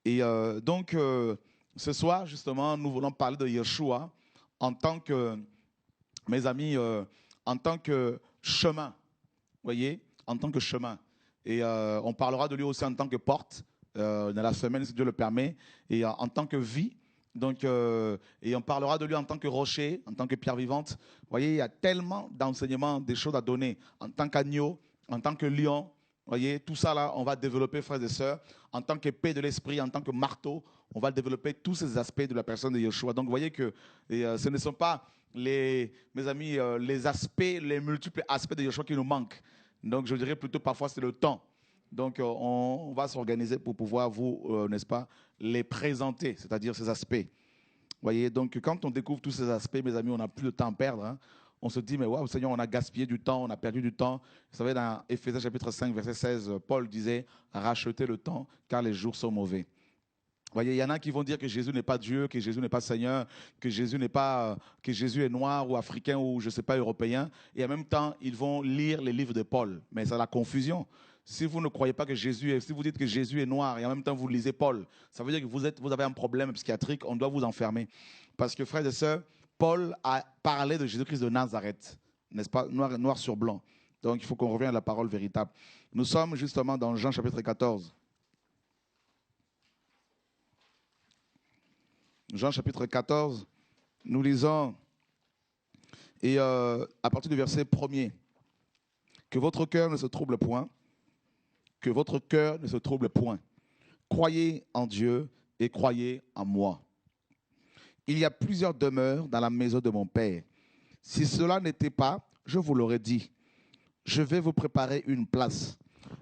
Et ce soir, justement, nous voulons parler de Yeshua en tant que, mes amis, en tant que chemin. Vous voyez, en tant que chemin. Et on parlera de lui aussi en tant que porte dans la semaine, si Dieu le permet, et en tant que vie. Donc, et on parlera de lui en tant que rocher, en tant que pierre vivante. Vous voyez, il y a tellement d'enseignements, des choses à donner en tant qu'agneau, en tant que lion. Vous voyez, tout ça là, on va développer, frères et sœurs, en tant qu'épée de l'esprit, en tant que marteau, on va développer tous ces aspects de la personne de Yeshua. Donc, vous voyez que ce ne sont pas mes amis, les aspects, les multiples aspects de Yeshua qui nous manquent. Donc, je dirais plutôt parfois c'est le temps. Donc, on va s'organiser pour pouvoir vous, n'est-ce pas, les présenter, c'est-à-dire ces aspects. Vous voyez, donc quand on découvre tous ces aspects, mes amis, on n'a plus de temps à perdre. Hein. On se dit, mais waouh, Seigneur, on a gaspillé du temps, on a perdu du temps. Vous savez, dans Éphésiens chapitre 5, verset 16, Paul disait, rachetez le temps, car les jours sont mauvais. Vous voyez, il y en a qui vont dire que Jésus n'est pas Dieu, que Jésus n'est pas Seigneur, que Jésus n'est pas, que Jésus est noir ou africain ou je ne sais pas européen. Et en même temps, ils vont lire les livres de Paul. Mais c'est la confusion. Si vous ne croyez pas que Jésus est, si vous dites que Jésus est noir et en même temps vous lisez Paul, ça veut dire que vous avez un problème psychiatrique, on doit vous enfermer. Parce que frères et sœurs, Paul a parlé de Jésus-Christ de Nazareth, n'est-ce pas, noir sur blanc. Donc il faut qu'on revienne à la parole véritable. Nous sommes justement dans Jean chapitre 14. Jean chapitre 14, nous lisons, et à partir du verset 1er, que votre cœur ne se trouble point, que votre cœur ne se trouble point. Croyez en Dieu et croyez en moi. Il y a plusieurs demeures dans la maison de mon Père. Si cela n'était pas, je vous l'aurais dit. Je vais vous préparer une place.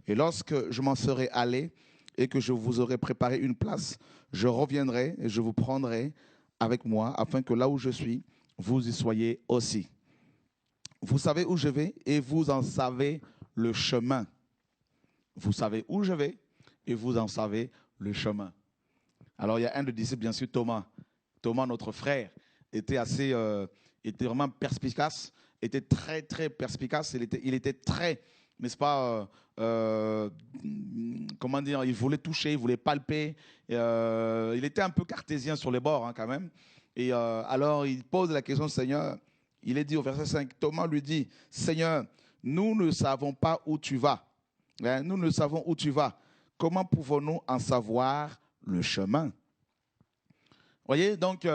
Et lorsque je m'en serai allé et que je vous aurai préparé une place, je reviendrai et je vous prendrai avec moi, afin que là où je suis, vous y soyez aussi. Vous savez où je vais et vous en savez le chemin. Vous savez où je vais et vous en savez le chemin. Alors il y a un des disciples, bien sûr, Thomas. Thomas, notre frère, était était vraiment perspicace, était très, très perspicace. Il était très, n'est-ce pas, comment dire, il voulait toucher, il voulait palper. Il était un peu cartésien sur les bords, hein, quand même. Et alors, il pose la question au Seigneur. Il est dit au verset 5, Thomas lui dit, Seigneur, nous ne savons pas où tu vas. Hein, nous ne savons où tu vas. Comment pouvons-nous en savoir le chemin? Voyez, donc,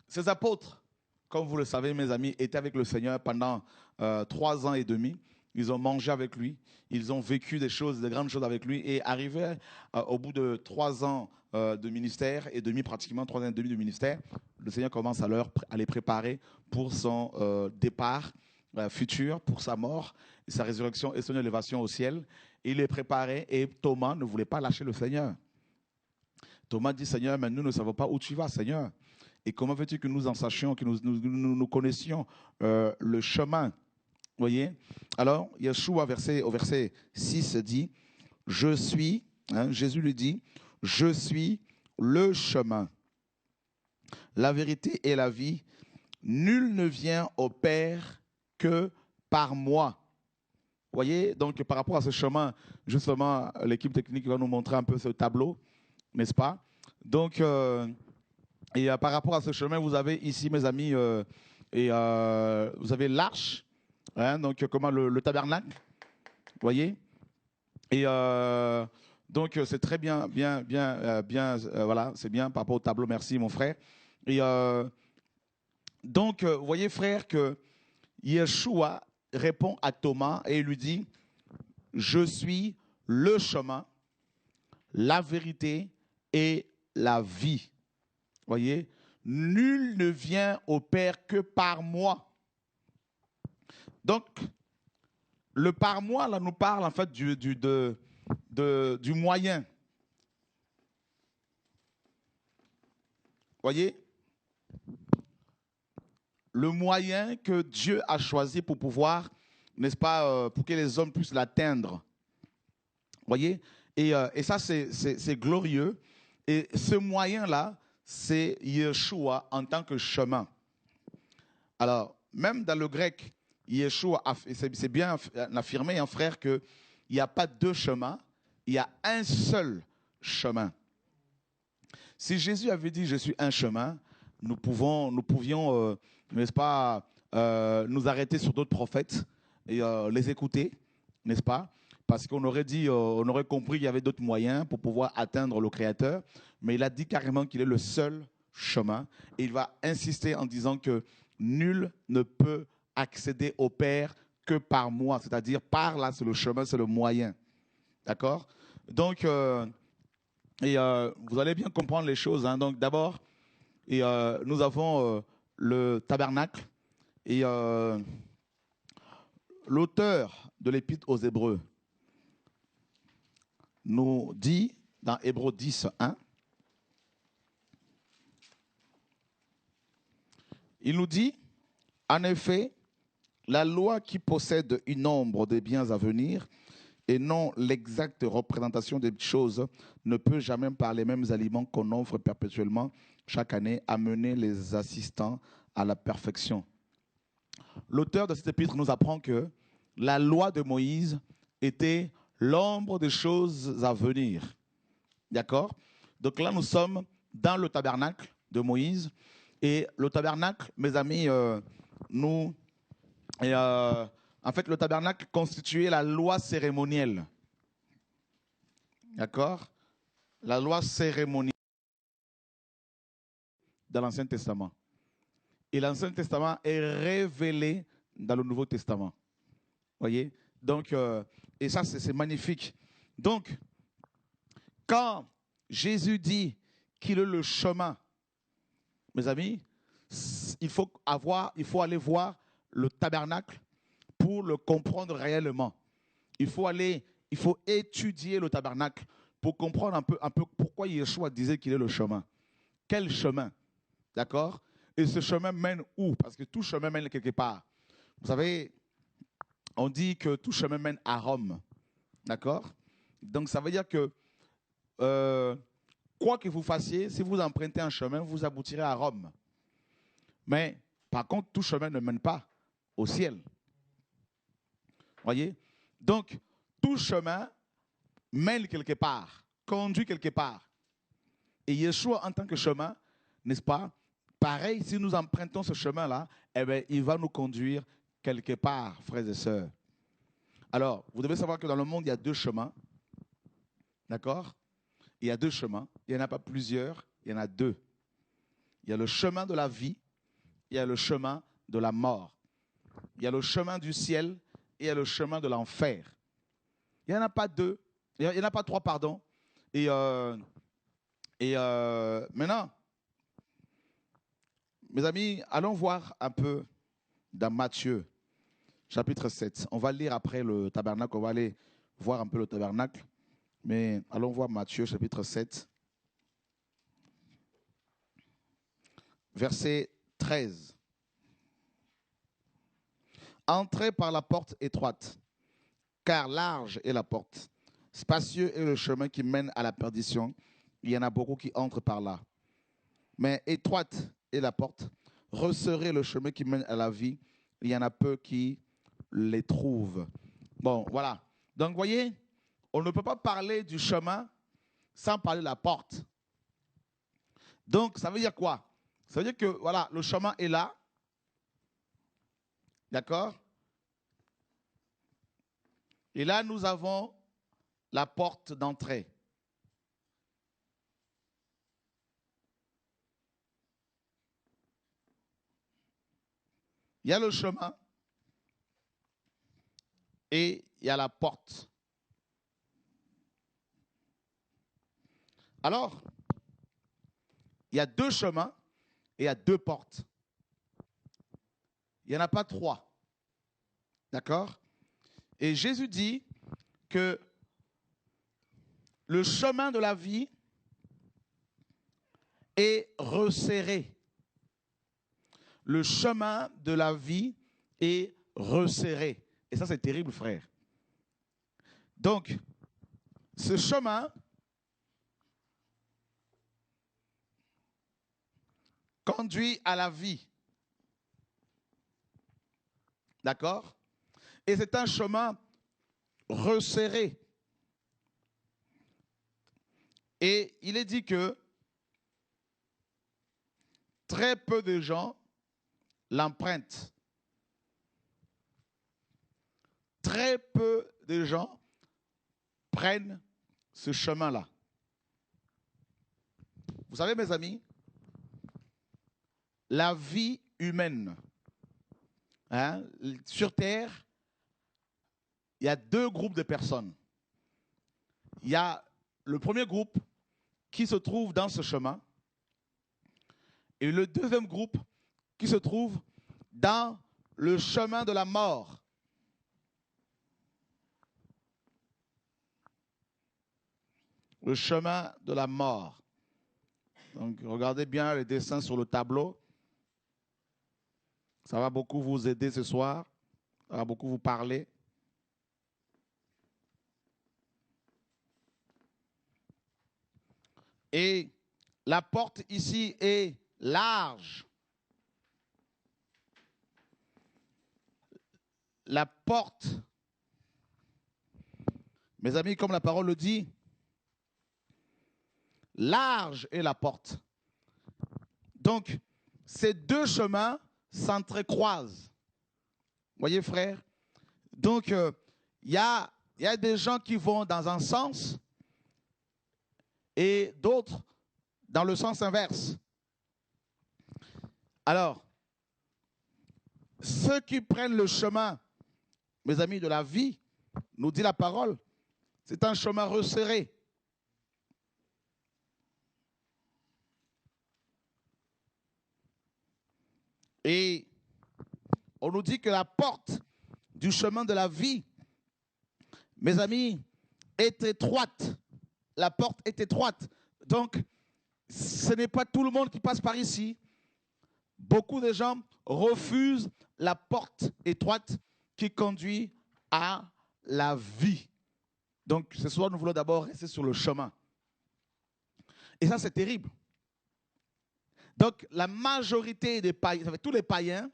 ces apôtres, comme vous le savez, mes amis, étaient avec le Seigneur pendant 3 ans et demi. Ils ont mangé avec lui, ils ont vécu des choses, des grandes choses avec lui. Et arrivé au bout de 3 ans de ministère et demi, pratiquement 3 ans et demi de ministère, le Seigneur commence à les préparer pour son départ futur, pour sa mort, sa résurrection et son élévation au ciel. Il les préparait et Thomas ne voulait pas lâcher le Seigneur. Thomas dit, Seigneur, mais nous ne savons pas où tu vas, Seigneur. Et comment veux-tu que nous en sachions, que nous connaissions le chemin? Vous voyez? Alors, Yeshua, au verset 6, dit, je suis, hein, Jésus lui dit, je suis le chemin, la vérité et la vie. Nul ne vient au Père que par moi. Vous voyez? Donc, par rapport à ce chemin, justement, l'équipe technique va nous montrer un peu ce tableau, n'est-ce pas? Donc, par rapport à ce chemin, vous avez ici, mes amis, vous avez l'arche, hein, donc comment le tabernacle, vous voyez? Et donc, c'est très bien, voilà, c'est bien par rapport au tableau, merci mon frère. Et donc, vous voyez, frère, que Yeshua répond à Thomas et il lui dit, je suis le chemin, la vérité et la vie. Voyez, nul ne vient au Père que par moi. Donc, le par moi, là, nous parle en fait du moyen. Voyez, le moyen que Dieu a choisi pour pouvoir, n'est-ce pas, pour que les hommes puissent l'atteindre. Voyez, et ça, c'est glorieux. Et ce moyen-là, c'est Yeshua en tant que chemin. Alors, même dans le grec, Yeshua, c'est bien affirmé, hein, frère, qu'il n'y a pas deux chemins, il y a un seul chemin. Si Jésus avait dit, je suis un chemin, nous pouvions, n'est-ce pas, nous arrêter sur d'autres prophètes et les écouter, n'est-ce pas? Parce qu'on aurait dit, on aurait compris qu'il y avait d'autres moyens pour pouvoir atteindre le Créateur. Mais il a dit carrément qu'il est le seul chemin. Et il va insister en disant que nul ne peut accéder au Père que par moi. C'est-à-dire, par là, c'est le chemin, c'est le moyen. D'accord? Donc, vous allez bien comprendre les choses. Hein. Donc, d'abord, nous avons le tabernacle. Et l'auteur de l'Épître aux Hébreux nous dit, dans Hébreux 10, 1, il nous dit, en effet, la loi qui possède une ombre des biens à venir et non l'exacte représentation des choses ne peut jamais, par les mêmes aliments qu'on offre perpétuellement chaque année, amener les assistants à la perfection. L'auteur de cet épître nous apprend que la loi de Moïse était l'ombre des choses à venir. D'accord? Donc là, nous sommes dans le tabernacle de Moïse. Et le tabernacle, mes amis, en fait, le tabernacle constituait la loi cérémonielle. D'accord? La loi cérémonielle dans l'Ancien Testament. Et l'Ancien Testament est révélé dans le Nouveau Testament. Voyez? Donc, et ça, c'est magnifique. Donc, quand Jésus dit qu'il est le chemin, mes amis, il faut aller voir le tabernacle pour le comprendre réellement. Il faut étudier le tabernacle pour comprendre un peu pourquoi Yeshua disait qu'il est le chemin. Quel chemin? D'accord? Et ce chemin mène où? Parce que tout chemin mène quelque part. Vous savez, on dit que tout chemin mène à Rome. D'accord? Donc ça veut dire que quoi que vous fassiez, si vous empruntez un chemin, vous aboutirez à Rome. Mais par contre, tout chemin ne mène pas au ciel. Voyez? Donc, tout chemin mène quelque part, conduit quelque part. Et Yeshua, en tant que chemin, n'est-ce pas? Pareil, si nous empruntons ce chemin-là, eh bien, il va nous conduire quelque part, frères et sœurs. Alors, vous devez savoir que dans le monde, il y a deux chemins. D'accord? Il y a deux chemins. Il n'y en a pas plusieurs, il y en a deux. Il y a le chemin de la vie, il y a le chemin de la mort. Il y a le chemin du ciel et il y a le chemin de l'enfer. Il n'y en a pas deux, il n'y en a pas trois, pardon. Et maintenant, mes amis, allons voir un peu dans Matthieu, chapitre 7. On va lire après le tabernacle, on va aller voir un peu le tabernacle. Mais allons voir Matthieu, chapitre 7, verset 13. Entrez par la porte étroite, car large est la porte, spacieux est le chemin qui mène à la perdition. Il y en a beaucoup qui entrent par là. Mais étroite est la porte, resserrez le chemin qui mène à la vie. Il y en a peu qui les trouvent. Bon, voilà. Donc, vous voyez, on ne peut pas parler du chemin sans parler de la porte. Donc, ça veut dire quoi? Ça veut dire que, voilà, le chemin est là. D'accord? Et là, nous avons la porte d'entrée. Il y a le chemin et il y a la porte. Alors, il y a deux chemins et il y a deux portes. Il n'y en a pas trois. D'accord? Et Jésus dit que le chemin de la vie est resserré. Le chemin de la vie est resserré. Et ça, c'est terrible, frère. Donc, ce chemin conduit à la vie. D'accord? Et c'est un chemin resserré. Et il est dit que très peu de gens l'empruntent. Très peu de gens prennent ce chemin-là. Vous savez, mes amis, la vie humaine, hein, sur Terre, il y a deux groupes de personnes. Il y a le premier groupe qui se trouve dans ce chemin et le deuxième groupe qui se trouve dans le chemin de la mort. Le chemin de la mort. Donc, regardez bien les dessins sur le tableau. Ça va beaucoup vous aider ce soir. Ça va beaucoup vous parler. Et la porte ici est large. La porte, mes amis, comme la parole le dit, large est la porte. Donc, ces deux chemins s'entrecroisent. Voyez, frère? Donc, il y a des gens qui vont dans un sens et d'autres dans le sens inverse. Alors, ceux qui prennent le chemin, mes amis, de la vie, nous dit la parole, c'est un chemin resserré. Et on nous dit que la porte du chemin de la vie, mes amis, est étroite. La porte est étroite. Donc, ce n'est pas tout le monde qui passe par ici. Beaucoup de gens refusent la porte étroite qui conduit à la vie. Donc, ce soir, nous voulons d'abord rester sur le chemin. Et ça, c'est terrible. Donc, la majorité des païens, tous les païens,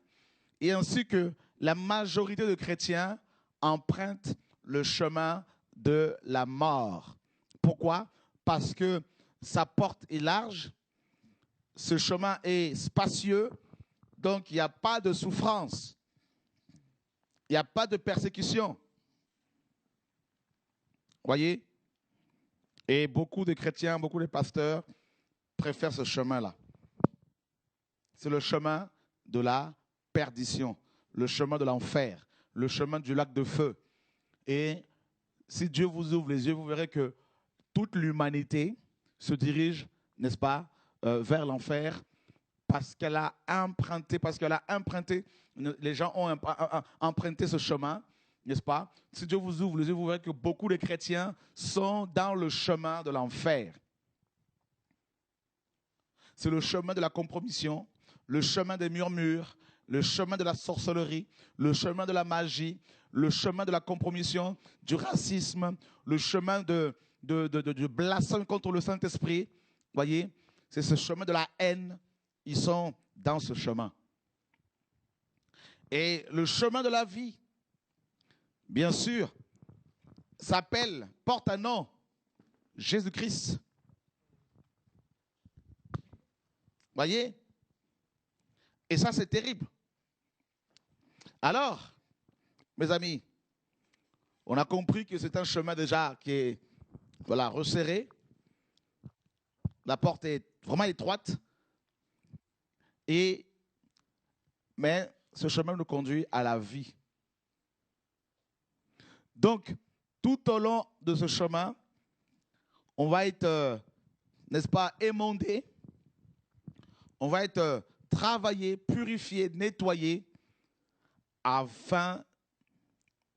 et ainsi que la majorité de chrétiens empruntent le chemin de la mort. Pourquoi? Parce que sa porte est large, ce chemin est spacieux, donc il n'y a pas de souffrance, il n'y a pas de persécution. Voyez? Et beaucoup de chrétiens, beaucoup de pasteurs préfèrent ce chemin-là. C'est le chemin de la perdition, le chemin de l'enfer, le chemin du lac de feu. Et si Dieu vous ouvre les yeux, vous verrez que toute l'humanité se dirige, n'est-ce pas, vers l'enfer parce qu'elle a emprunté, les gens ont emprunté ce chemin, n'est-ce pas? Si Dieu vous ouvre les yeux, vous verrez que beaucoup de chrétiens sont dans le chemin de l'enfer. C'est le chemin de la compromission, le chemin des murmures, le chemin de la sorcellerie, le chemin de la magie, le chemin de la compromission, du racisme, le chemin du blasphème contre le Saint-Esprit. Voyez, c'est ce chemin de la haine. Ils sont dans ce chemin. Et le chemin de la vie, bien sûr, porte un nom, Jésus-Christ. Voyez? Et ça, c'est terrible. Alors, mes amis, on a compris que c'est un chemin déjà qui est resserré. La porte est vraiment étroite. Mais ce chemin nous conduit à la vie. Donc, tout au long de ce chemin, on va être, n'est-ce pas, émondé. On va être travaillé, purifié, nettoyé afin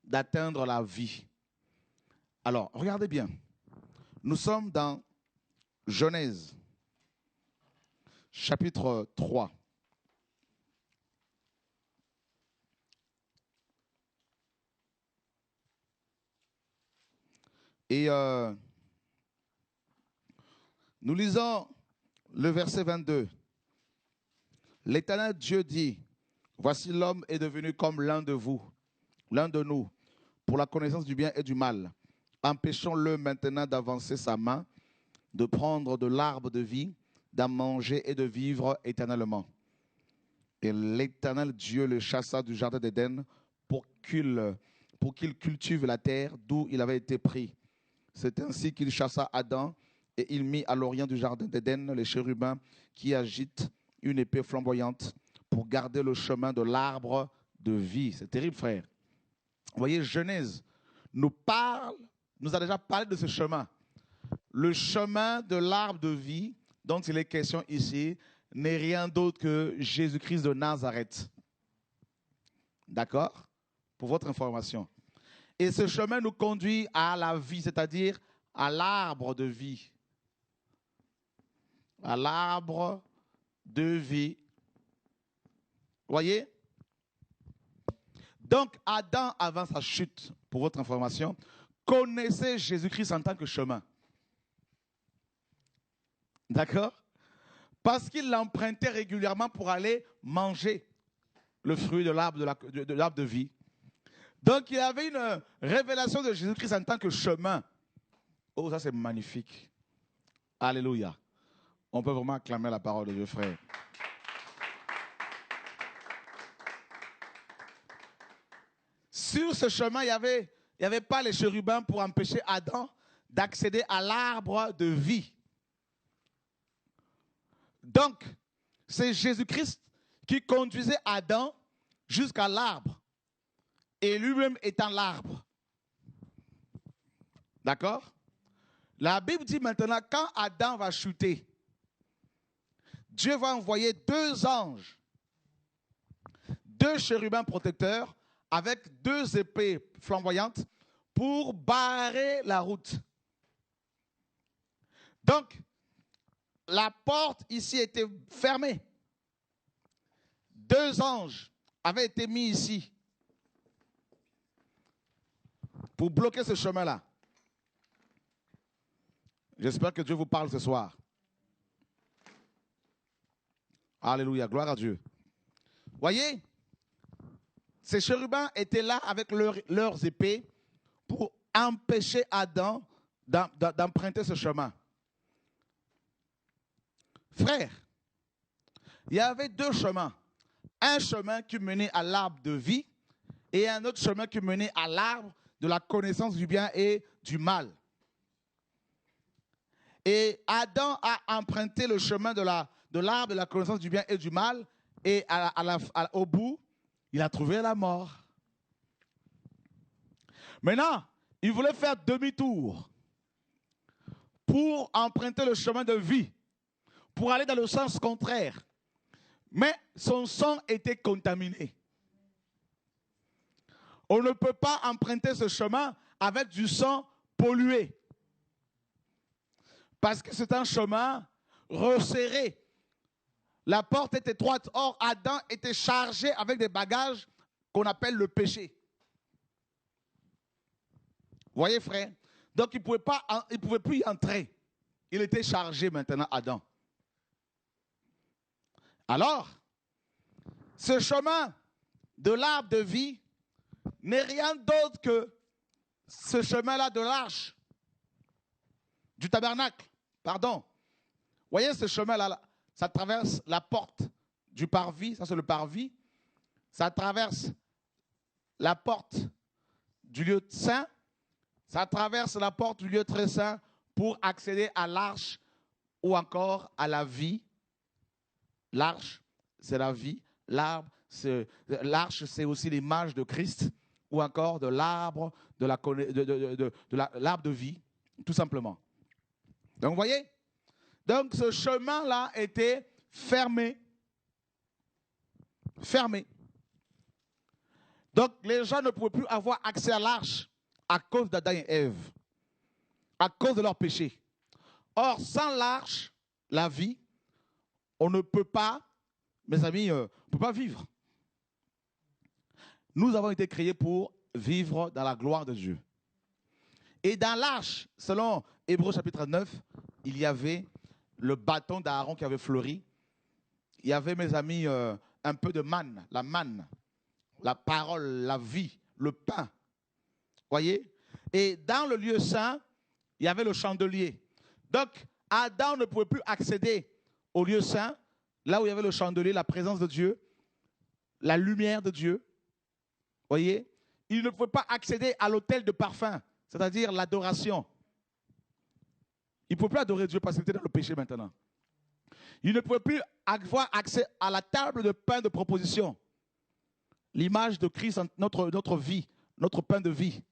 d'atteindre la vie. Alors, regardez bien. Nous sommes dans Genèse, chapitre 3. Et nous lisons le verset 22. L'Éternel Dieu dit, voici l'homme est devenu comme l'un de vous, l'un de nous, pour la connaissance du bien et du mal. Empêchons-le maintenant d'avancer sa main, de prendre de l'arbre de vie, d'en manger et de vivre éternellement. Et l'Éternel Dieu le chassa du jardin d'Éden pour qu'il cultive la terre d'où il avait été pris. C'est ainsi qu'il chassa Adam et il mit à l'orient du jardin d'Éden les chérubins qui agitent une épée flamboyante pour garder le chemin de l'arbre de vie. C'est terrible, frère. Vous voyez, Genèse nous a déjà parlé de ce chemin. Le chemin de l'arbre de vie dont il est question ici n'est rien d'autre que Jésus-Christ de Nazareth. D'accord? Pour votre information. Et ce chemin nous conduit à la vie, c'est-à-dire à l'arbre de vie. À l'arbre de vie. Vous voyez? Donc, Adam, avant sa chute, pour votre information, connaissait Jésus-Christ en tant que chemin. D'accord? Parce qu'il l'empruntait régulièrement pour aller manger le fruit de l'arbre de vie. Donc, il avait une révélation de Jésus-Christ en tant que chemin. Oh, ça c'est magnifique. Alléluia. On peut vraiment acclamer la parole de Dieu, frère. Sur ce chemin, il n'y avait pas les chérubins pour empêcher Adam d'accéder à l'arbre de vie. Donc, c'est Jésus-Christ qui conduisait Adam jusqu'à l'arbre. Et lui-même étant l'arbre. D'accord? La Bible dit maintenant, quand Adam va chuter, Dieu va envoyer 2 anges, 2 chérubins protecteurs, avec 2 épées flamboyantes pour barrer la route. Donc, la porte ici était fermée. 2 anges avaient été mis ici pour bloquer ce chemin-là. J'espère que Dieu vous parle ce soir. Alléluia, gloire à Dieu. Voyez, ces chérubins étaient là avec leurs épées pour empêcher Adam d'emprunter ce chemin. Frère, il y avait 2 chemins. Un chemin qui menait à l'arbre de vie et un autre chemin qui menait à l'arbre de la connaissance du bien et du mal. Et Adam a emprunté le chemin de l'arbre de la connaissance du bien et du mal et au bout, il a trouvé la mort. Maintenant, il voulait faire demi-tour pour emprunter le chemin de vie, pour aller dans le sens contraire. Mais son sang était contaminé. On ne peut pas emprunter ce chemin avec du sang pollué. Parce que c'est un chemin resserré. La porte est étroite. Or, Adam était chargé avec des bagages qu'on appelle le péché. Vous voyez, frère? Donc, il ne pouvait plus y entrer. Il était chargé maintenant, Adam. Alors, ce chemin de l'arbre de vie n'est rien d'autre que ce chemin-là de l'arche, du tabernacle, pardon. Vous voyez ce chemin-là, ça traverse la porte du parvis, ça c'est le parvis. Ça traverse la porte du lieu saint, ça traverse la porte du lieu très saint pour accéder à l'arche ou encore à la vie. L'arche, c'est la vie. L'arche, c'est aussi l'image de Christ ou encore de l'arbre l'arbre de vie, tout simplement. Donc, vous voyez? Donc, ce chemin-là était fermé. Fermé. Donc, les gens ne pouvaient plus avoir accès à l'arche à cause d'Adam et Ève, à cause de leur péché. Or, sans l'arche, la vie, on ne peut pas, mes amis, on ne peut pas vivre. Nous avons été créés pour vivre dans la gloire de Dieu. Et dans l'arche, selon Hébreux chapitre 9, il y avait le bâton d'Aaron qui avait fleuri. Il y avait, mes amis, un peu de manne, la parole, la vie, le pain. Voyez? Et dans le lieu saint, il y avait le chandelier. Donc, Adam ne pouvait plus accéder au lieu saint, là où il y avait le chandelier, la présence de Dieu, la lumière de Dieu. Voyez, il ne pouvait pas accéder à l'autel de parfum, c'est-à-dire l'adoration. Il ne pouvait plus adorer Dieu parce qu'il était dans le péché maintenant. Il ne pouvait plus avoir accès à la table de pain de proposition. L'image de Christ, notre vie, notre pain de vie.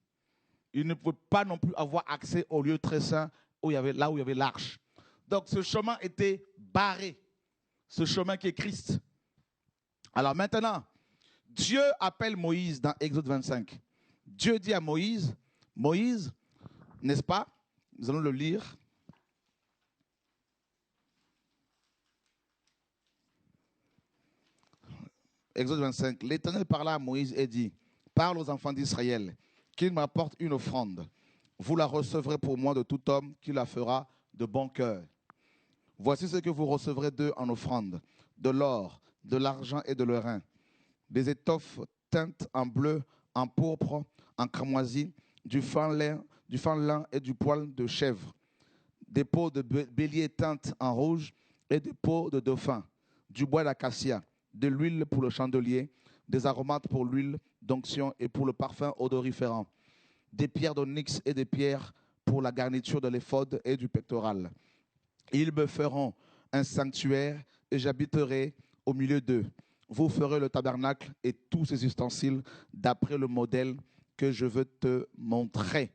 Il ne pouvait pas non plus avoir accès au lieu très saint, là où il y avait l'arche. Donc ce chemin était barré. Ce chemin qui est Christ. Alors maintenant, Dieu appelle Moïse dans Exode 25. Dieu dit à Moïse, Moïse, n'est-ce pas? Nous allons le lire. Exode 25. L'Éternel parla à Moïse et dit, parle aux enfants d'Israël, qu'ils m'apportent une offrande. Vous la recevrez pour moi de tout homme qui la fera de bon cœur. Voici ce que vous recevrez d'eux en offrande, de l'or, de l'argent et de l'airain, des étoffes teintes en bleu, en pourpre, en cramoisi, du fin lin et du poil de chèvre, des peaux de bélier teintes en rouge et des peaux de dauphin, du bois d'acacia, de l'huile pour le chandelier, des aromates pour l'huile d'onction et pour le parfum odoriférant, des pierres d'onyx et des pierres pour la garniture de l'éphod et du pectoral. Ils me feront un sanctuaire et j'habiterai au milieu d'eux. Vous ferez le tabernacle et tous ses ustensiles d'après le modèle que je veux te montrer.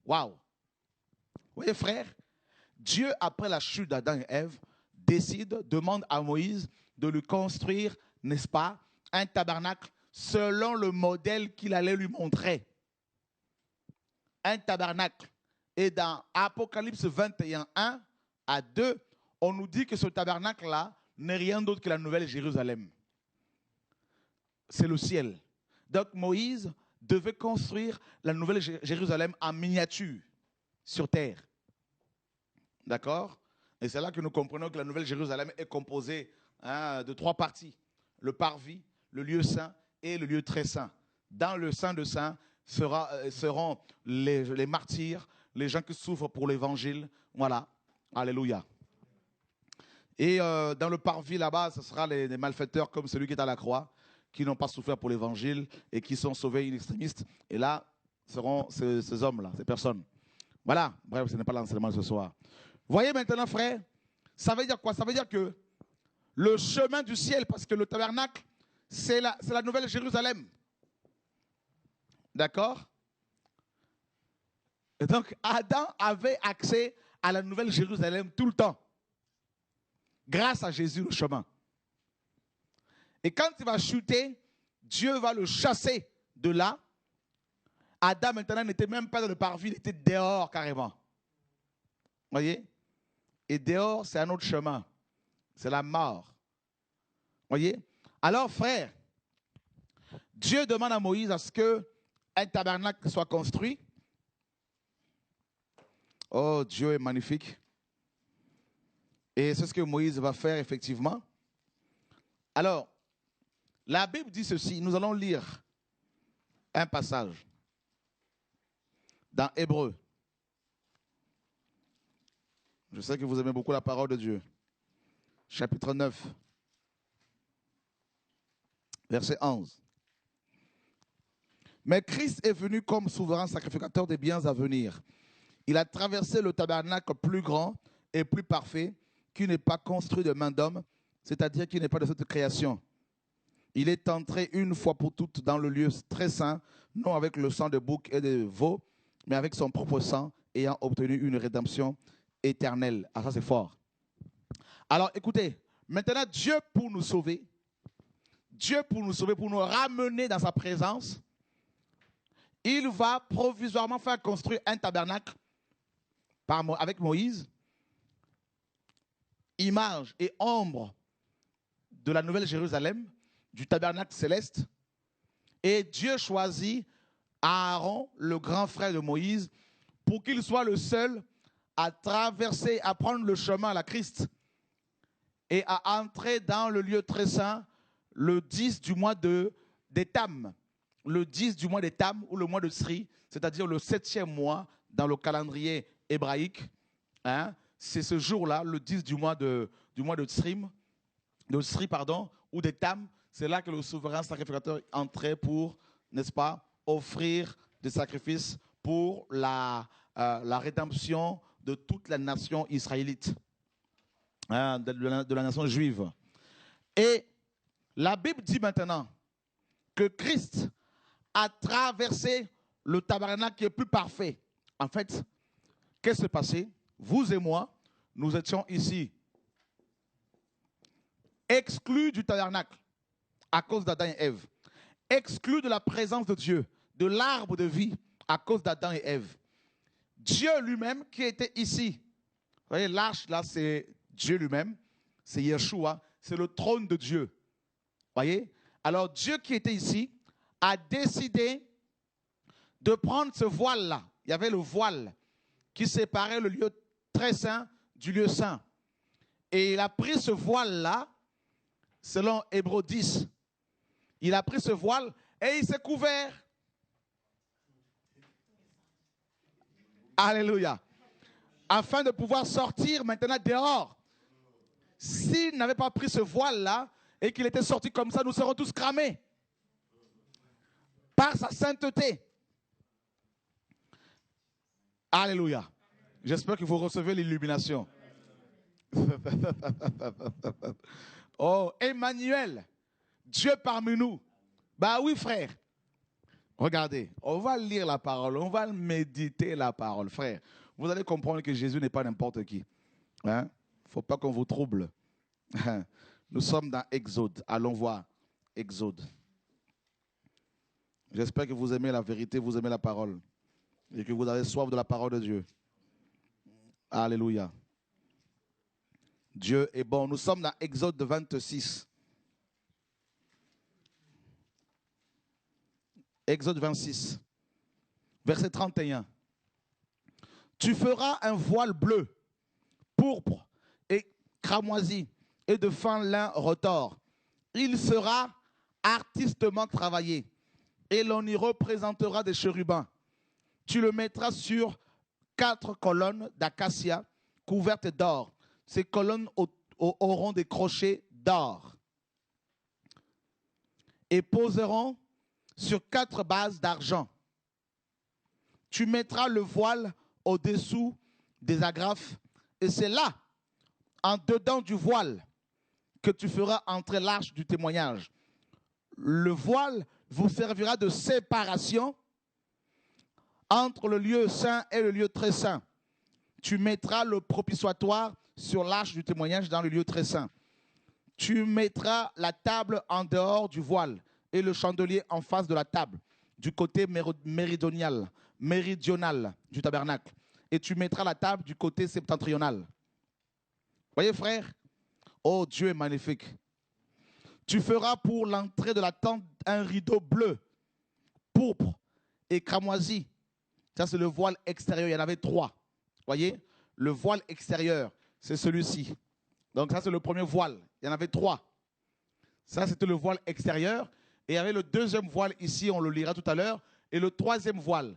Waouh! Vous voyez, frère, Dieu, après la chute d'Adam et Ève, demande à Moïse de lui construire, n'est-ce pas, un tabernacle selon le modèle qu'il allait lui montrer. Un tabernacle. Et dans Apocalypse 21, 1 à 2, on nous dit que ce tabernacle-là n'est rien d'autre que la nouvelle Jérusalem. C'est le ciel. Donc Moïse devait construire la nouvelle Jérusalem en miniature sur terre. D'accord? Et c'est là que nous comprenons que la nouvelle Jérusalem est composée de 3 parties. Le parvis, le lieu saint et le lieu très saint. Dans le saint de saints seront les martyrs, les gens qui souffrent pour l'évangile. Voilà. Alléluia. Et dans le parvis là-bas, ce sera les malfaiteurs comme celui qui est à la croix, qui n'ont pas souffert pour l'évangile et qui sont sauvés in extremis. Et là, seront ces hommes-là, ces personnes. Voilà. Bref, ce n'est pas l'enseignement de ce soir. Voyez maintenant, frère, ça veut dire quoi? Ça veut dire que le chemin du ciel, parce que le tabernacle, c'est la nouvelle Jérusalem. D'accord? Et donc, Adam avait accès à la nouvelle Jérusalem tout le temps. Grâce à Jésus, le chemin. Et quand il va chuter, Dieu va le chasser de là. Adam, maintenant, n'était même pas dans le parvis, il était dehors carrément. Vous voyez? Et dehors, c'est un autre chemin. C'est la mort. Vous voyez? Alors, frère, Dieu demande à Moïse à ce qu'un tabernacle soit construit. Oh, Dieu est magnifique. Et c'est ce que Moïse va faire, effectivement. Alors, la Bible dit ceci. Nous allons lire un passage dans Hébreux. Je sais que vous aimez beaucoup la parole de Dieu. Chapitre 9, verset 11. Mais Christ est venu comme souverain sacrificateur des biens à venir. Il a traversé le tabernacle plus grand et plus parfait qui n'est pas construit de main d'homme, c'est-à-dire qui n'est pas de cette création. Il est entré une fois pour toutes dans le lieu très saint, non avec le sang de bouc et de veau, mais avec son propre sang, ayant obtenu une rédemption éternelle. Ah, ça c'est fort. Alors écoutez, maintenant Dieu pour nous sauver, pour nous ramener dans sa présence, il va provisoirement faire construire un tabernacle avec Moïse, image et ombre de la nouvelle Jérusalem, du tabernacle céleste. Et Dieu choisit Aaron, le grand frère de Moïse, pour qu'il soit le seul à traverser, à prendre le chemin à la Christ et à entrer dans le lieu très saint le 10 du mois d'Étam. Le 10 du mois d'Étam ou le mois de Sri, c'est-à-dire le 7e mois dans le calendrier hébraïque. Hein, c'est ce jour-là, le 10 du mois de du mois de Sri, pardon, ou des Tam, c'est là que le souverain sacrificateur entrait pour, n'est-ce pas, offrir des sacrifices pour la rédemption de toute la nation israélite, hein, de la nation juive. Et la Bible dit maintenant que Christ a traversé le tabernacle qui est plus parfait. En fait, qu'est-ce qui s'est passé? Vous et moi, nous étions ici, exclus du tabernacle à cause d'Adam et Ève, exclus de la présence de Dieu, de l'arbre de vie à cause d'Adam et Ève. Dieu lui-même qui était ici, vous voyez, l'arche là, c'est Dieu lui-même, c'est Yeshua, c'est le trône de Dieu. Vous voyez? Alors Dieu qui était ici a décidé de prendre ce voile-là. Il y avait le voile qui séparait le lieu très saint du lieu saint. Et il a pris ce voile-là, selon Hébreux 10, il a pris ce voile et il s'est couvert. Alléluia. Afin de pouvoir sortir maintenant dehors. S'il n'avait pas pris ce voile-là et qu'il était sorti comme ça, nous serons tous cramés. Par sa sainteté. Alléluia. J'espère que vous recevez l'illumination. Oh, Emmanuel, Dieu parmi nous. Bah oui, frère. Regardez, on va lire la parole, on va méditer la parole, frère. Vous allez comprendre que Jésus n'est pas n'importe qui. Il ne faut pas qu'on vous trouble. Nous sommes dans Exode. Allons voir Exode. J'espère que vous aimez la vérité, vous aimez la parole. Et que vous avez soif de la parole de Dieu. Alléluia. Dieu est bon. Nous sommes dans Exode 26. Exode 26, verset 31. Tu feras un voile bleu, pourpre et cramoisi et de fin lin retors. Il sera artistement travaillé et l'on y représentera des chérubins. Tu le mettras sur 4 colonnes d'acacia couvertes d'or. Ces colonnes auront des crochets d'or et poseront sur 4 bases d'argent. Tu mettras le voile au-dessous des agrafes et c'est là, en dedans du voile, que tu feras entrer l'arche du témoignage. Le voile vous servira de séparation entre le lieu saint et le lieu très saint. Tu mettras le propitiatoire sur l'arche du témoignage dans le lieu très saint. Tu mettras la table en dehors du voile et le chandelier en face de la table, du côté méridional du tabernacle. Et tu mettras la table du côté septentrional. Voyez, frère? Oh, Dieu est magnifique. Tu feras pour l'entrée de la tente un rideau bleu, pourpre et cramoisi. Ça, c'est le voile extérieur. Il y en avait 3. Voyez? Le voile extérieur, c'est celui-ci. Donc, ça, c'est le premier voile. Il y en avait 3. Ça, c'était le voile extérieur. Et il y avait le deuxième voile ici, on le lira tout à l'heure. Et le troisième voile,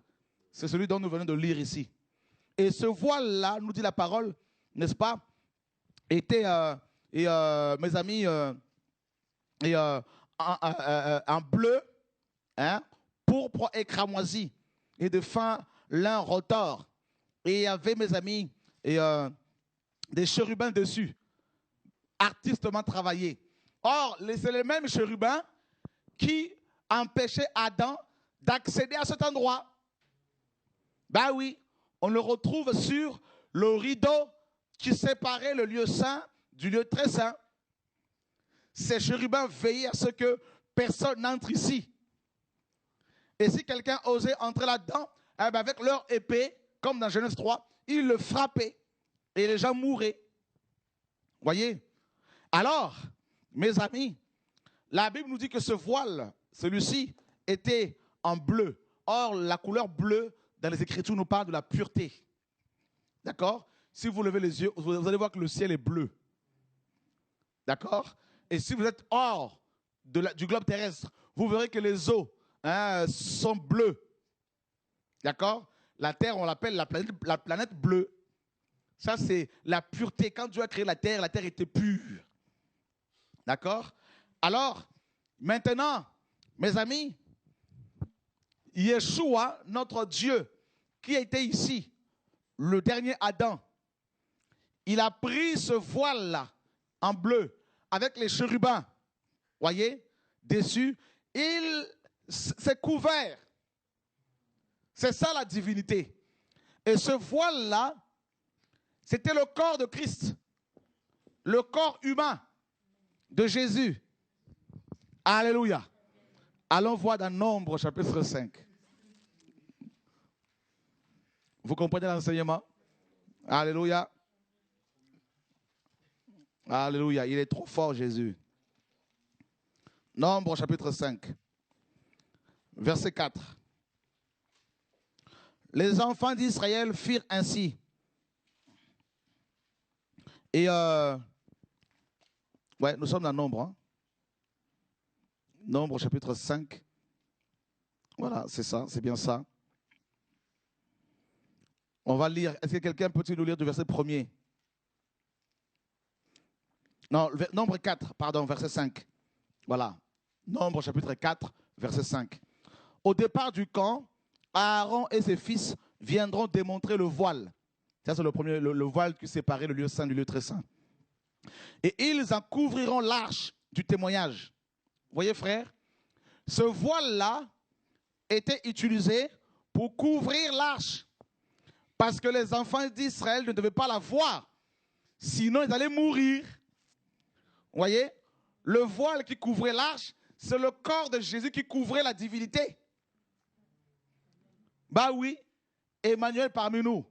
c'est celui dont nous venons de lire ici. Et ce voile-là, nous dit la parole, n'est-ce pas, était, mes amis, en bleu, hein, pourpre et cramoisi, et de fin lin retors. Et il y avait, mes amis, des chérubins dessus, artistement travaillés. Or, c'est les mêmes chérubins qui empêchaient Adam d'accéder à cet endroit. Ben oui, on le retrouve sur le rideau qui séparait le lieu saint du lieu très saint. Ces chérubins veillaient à ce que personne n'entre ici. Et si quelqu'un osait entrer là-dedans, eh ben avec leur épée, comme dans Genèse 3, ils le frappaient et les gens mouraient. Voyez? Alors, mes amis, la Bible nous dit que ce voile, celui-ci, était en bleu. Or, la couleur bleue, dans les Écritures, nous parle de la pureté. D'accord? Si vous levez les yeux, vous allez voir que le ciel est bleu. D'accord? Et si vous êtes hors du globe terrestre, vous verrez que les eaux sont bleues. D'accord? La Terre, on l'appelle la planète bleue. Ça, c'est la pureté. Quand Dieu a créé la terre était pure. D'accord? Alors, maintenant, mes amis, Yeshua, notre Dieu, qui était ici, le dernier Adam, il a pris ce voile-là, en bleu, avec les chérubins, voyez, dessus, il s'est couvert. C'est ça la divinité. Et ce voile-là, c'était le corps de Christ, le corps humain de Jésus. Alléluia. Allons voir dans Nombre chapitre 5. Vous comprenez l'enseignement? Alléluia. Alléluia. Il est trop fort, Jésus. Nombre chapitre 5. Verset 4. Les enfants d'Israël firent ainsi. Et ouais, nous sommes dans Nombre. Hein? Nombre chapitre 5. Voilà, c'est ça, c'est bien ça. On va lire. Est-ce que quelqu'un peut-il nous lire du verset 1er? Non, Nombre 4, pardon, verset 5. Voilà. Nombre chapitre 4, verset 5. Au départ du camp, Aaron et ses fils viendront démontrer le voile. Ça, c'est le premier, le voile qui séparait le lieu saint du lieu très saint. Et ils en couvriront l'arche du témoignage. Vous voyez, frère, ce voile-là était utilisé pour couvrir l'arche. Parce que les enfants d'Israël ne devaient pas la voir. Sinon, ils allaient mourir. Vous voyez, le voile qui couvrait l'arche, c'est le corps de Jésus qui couvrait la divinité. Bah oui, Emmanuel parmi nous.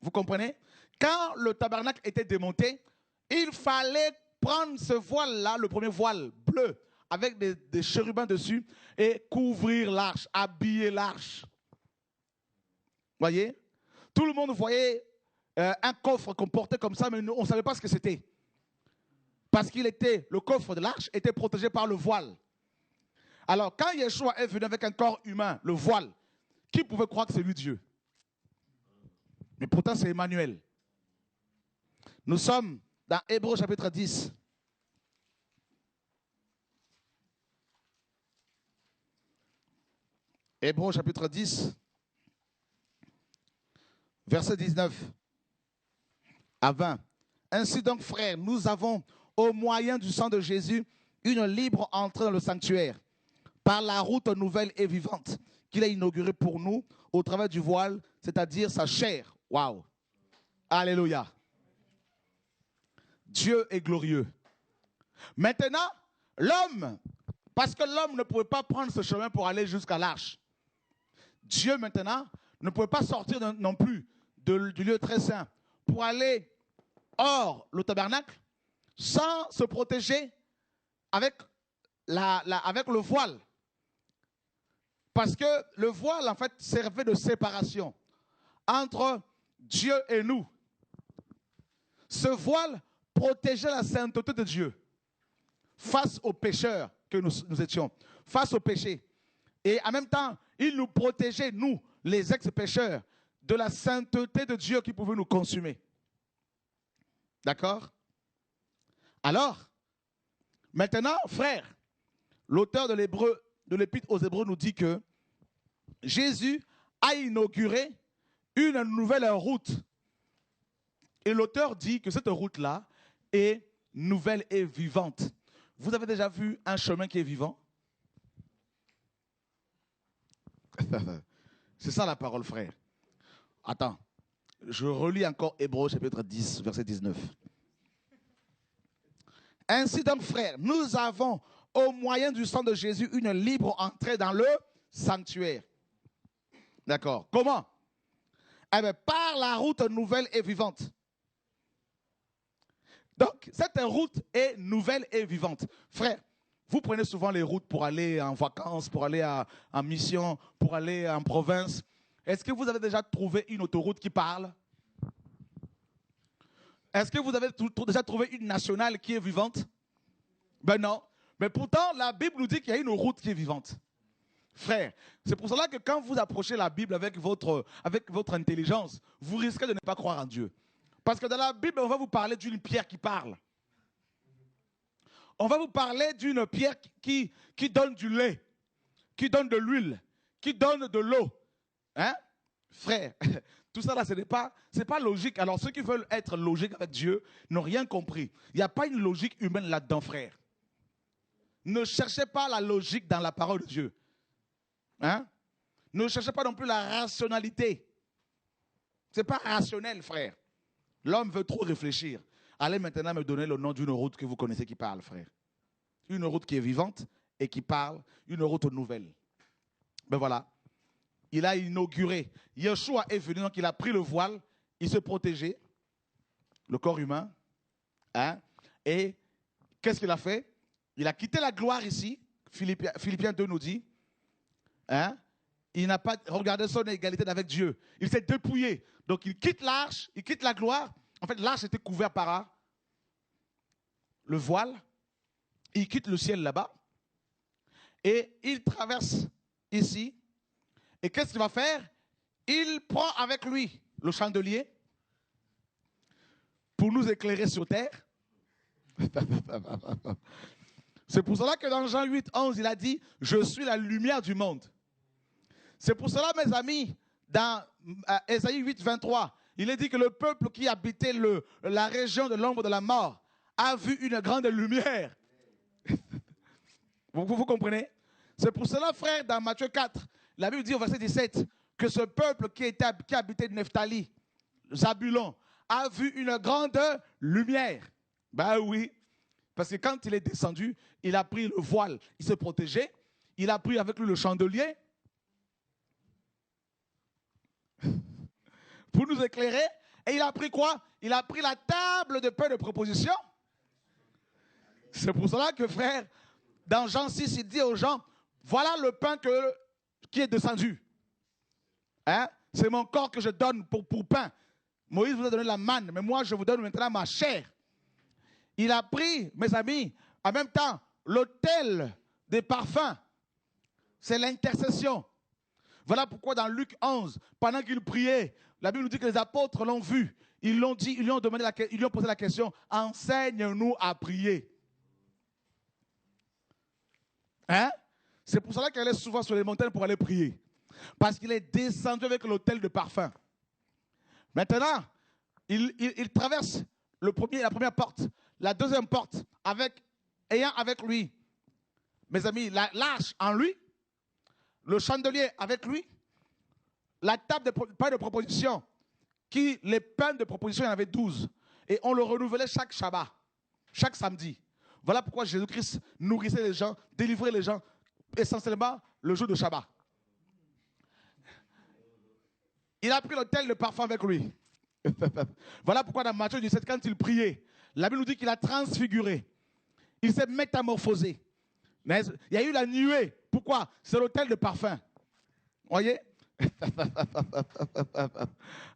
Vous comprenez? Quand le tabernacle était démonté, il fallait prendre ce voile-là, le premier voile bleu, avec des chérubins dessus, et couvrir l'arche, habiller l'arche. Vous voyez? Tout le monde voyait un coffre qu'on portait comme ça, mais on ne savait pas ce que c'était. Parce qu'il était, le coffre de l'arche était protégé par le voile. Alors, quand Yeshua est venu avec un corps humain, le voile, qui pouvait croire que c'est lui Dieu? Mais pourtant, c'est Emmanuel. Nous sommes dans Hébreux chapitre 10. Hébreux chapitre 10, verset 19 à 20. Ainsi donc, frères, nous avons, au moyen du sang de Jésus, une libre entrée dans le sanctuaire, par la route nouvelle et vivante qu'il a inaugurée pour nous, au travers du voile, c'est-à-dire sa chair. Waouh! Alléluia! Dieu est glorieux. Maintenant, l'homme, parce que l'homme ne pouvait pas prendre ce chemin pour aller jusqu'à l'arche, Dieu maintenant ne pouvait pas sortir non plus du lieu très saint pour aller hors le tabernacle sans se protéger avec, avec le voile. Parce que le voile, en fait, servait de séparation entre Dieu et nous. Ce voile protégeait la sainteté de Dieu face aux pécheurs que nous étions, face au péché. Et en même temps, il nous protégeait, nous, les ex-pécheurs, de la sainteté de Dieu qui pouvait nous consumer. D'accord? Alors, maintenant, frère, l'auteur de l'Épître aux Hébreux nous dit que Jésus a inauguré une nouvelle route. Et l'auteur dit que cette route-là est nouvelle et vivante. Vous avez déjà vu un chemin qui est vivant? C'est ça la parole, frère. Attends, je relis encore Hébreux chapitre 10, verset 19. Ainsi donc, frères, nous avons au moyen du sang de Jésus une libre entrée dans le sanctuaire. D'accord. Comment? Eh bien, par la route nouvelle et vivante. Donc, cette route est nouvelle et vivante. Frère, vous prenez souvent les routes pour aller en vacances, pour aller en mission, pour aller en province. Est-ce que vous avez déjà trouvé une autoroute qui parle? Est-ce que vous avez déjà trouvé une nationale qui est vivante? Ben non. Mais pourtant, la Bible nous dit qu'il y a une route qui est vivante. Frère, c'est pour cela que quand vous approchez la Bible avec votre intelligence, vous risquez de ne pas croire en Dieu. Parce que dans la Bible, on va vous parler d'une pierre qui parle. On va vous parler d'une pierre qui donne du lait, qui donne de l'huile, qui donne de l'eau. Hein? Frère, tout ça là, ce n'est pas logique. Alors ceux qui veulent être logiques avec Dieu n'ont rien compris. Il n'y a pas une logique humaine là-dedans, frère. Ne cherchez pas la logique dans la parole de Dieu. Hein? Ne cherchez pas non plus la rationalité. Ce n'est pas rationnel, frère. L'homme veut trop réfléchir. Allez maintenant me donner le nom d'une route que vous connaissez qui parle, frère. Une route qui est vivante et qui parle, une route nouvelle. Ben voilà. Il a inauguré. Yeshua est venu, donc il a pris le voile, il se protégeait, le corps humain. Hein? Et qu'est-ce qu'il a fait? Il a quitté la gloire ici. Philippiens 2 nous dit. Hein? Il n'a pas regardé son égalité avec Dieu. Il s'est dépouillé. Donc il quitte l'arche, il quitte la gloire. En fait, l'arche était couverte par le voile. Il quitte le ciel là-bas. Et il traverse ici. Et qu'est-ce qu'il va faire? Il prend avec lui le chandelier pour nous éclairer sur terre. C'est pour cela que dans Jean 8, 11, il a dit « Je suis la lumière du monde ». C'est pour cela, mes amis, dans Ésaïe 8, 23, il est dit que le peuple qui habitait la région de l'ombre de la mort a vu une grande lumière. Vous comprenez? C'est pour cela, frère, dans Matthieu 4, la Bible dit au verset 17 que ce peuple qui habitait Nephtali, Zabulon, a vu une grande lumière. Ben oui, parce que quand il est descendu, il a pris le voile, il se protégeait, il a pris avec lui le chandelier pour nous éclairer, et il a pris quoi? Il a pris la table de pain de proposition. C'est pour cela que, frère, dans Jean 6, il dit aux gens, voilà le pain qui est descendu. Hein? C'est mon corps que je donne pour pain. Moïse vous a donné la manne, mais moi je vous donne maintenant ma chair. Il a pris, mes amis, en même temps, l'autel des parfums. C'est l'intercession. Voilà pourquoi dans Luc 11, pendant qu'il priait, la Bible nous dit que les apôtres l'ont vu. Ils l'ont dit, ils lui ont posé la question, enseigne-nous à prier. Hein? C'est pour cela qu'elle est souvent sur les montagnes pour aller prier. Parce qu'il est descendu avec l'autel de parfum. Maintenant, il traverse la première porte, la deuxième porte, ayant avec lui, mes amis, l'arche en lui, le chandelier avec lui, la table de pain de proposition, les pains de proposition, il y en avait 12. Et on le renouvelait chaque Shabbat, chaque samedi. Voilà pourquoi Jésus-Christ nourrissait les gens, délivrait les gens, essentiellement le jour de Shabbat. Il a pris l'autel de parfum avec lui. Voilà pourquoi dans Matthieu 17, quand il priait, la Bible nous dit qu'il a transfiguré. Il s'est métamorphosé. Mais il y a eu la nuée. Pourquoi? C'est l'autel de parfum. Voyez?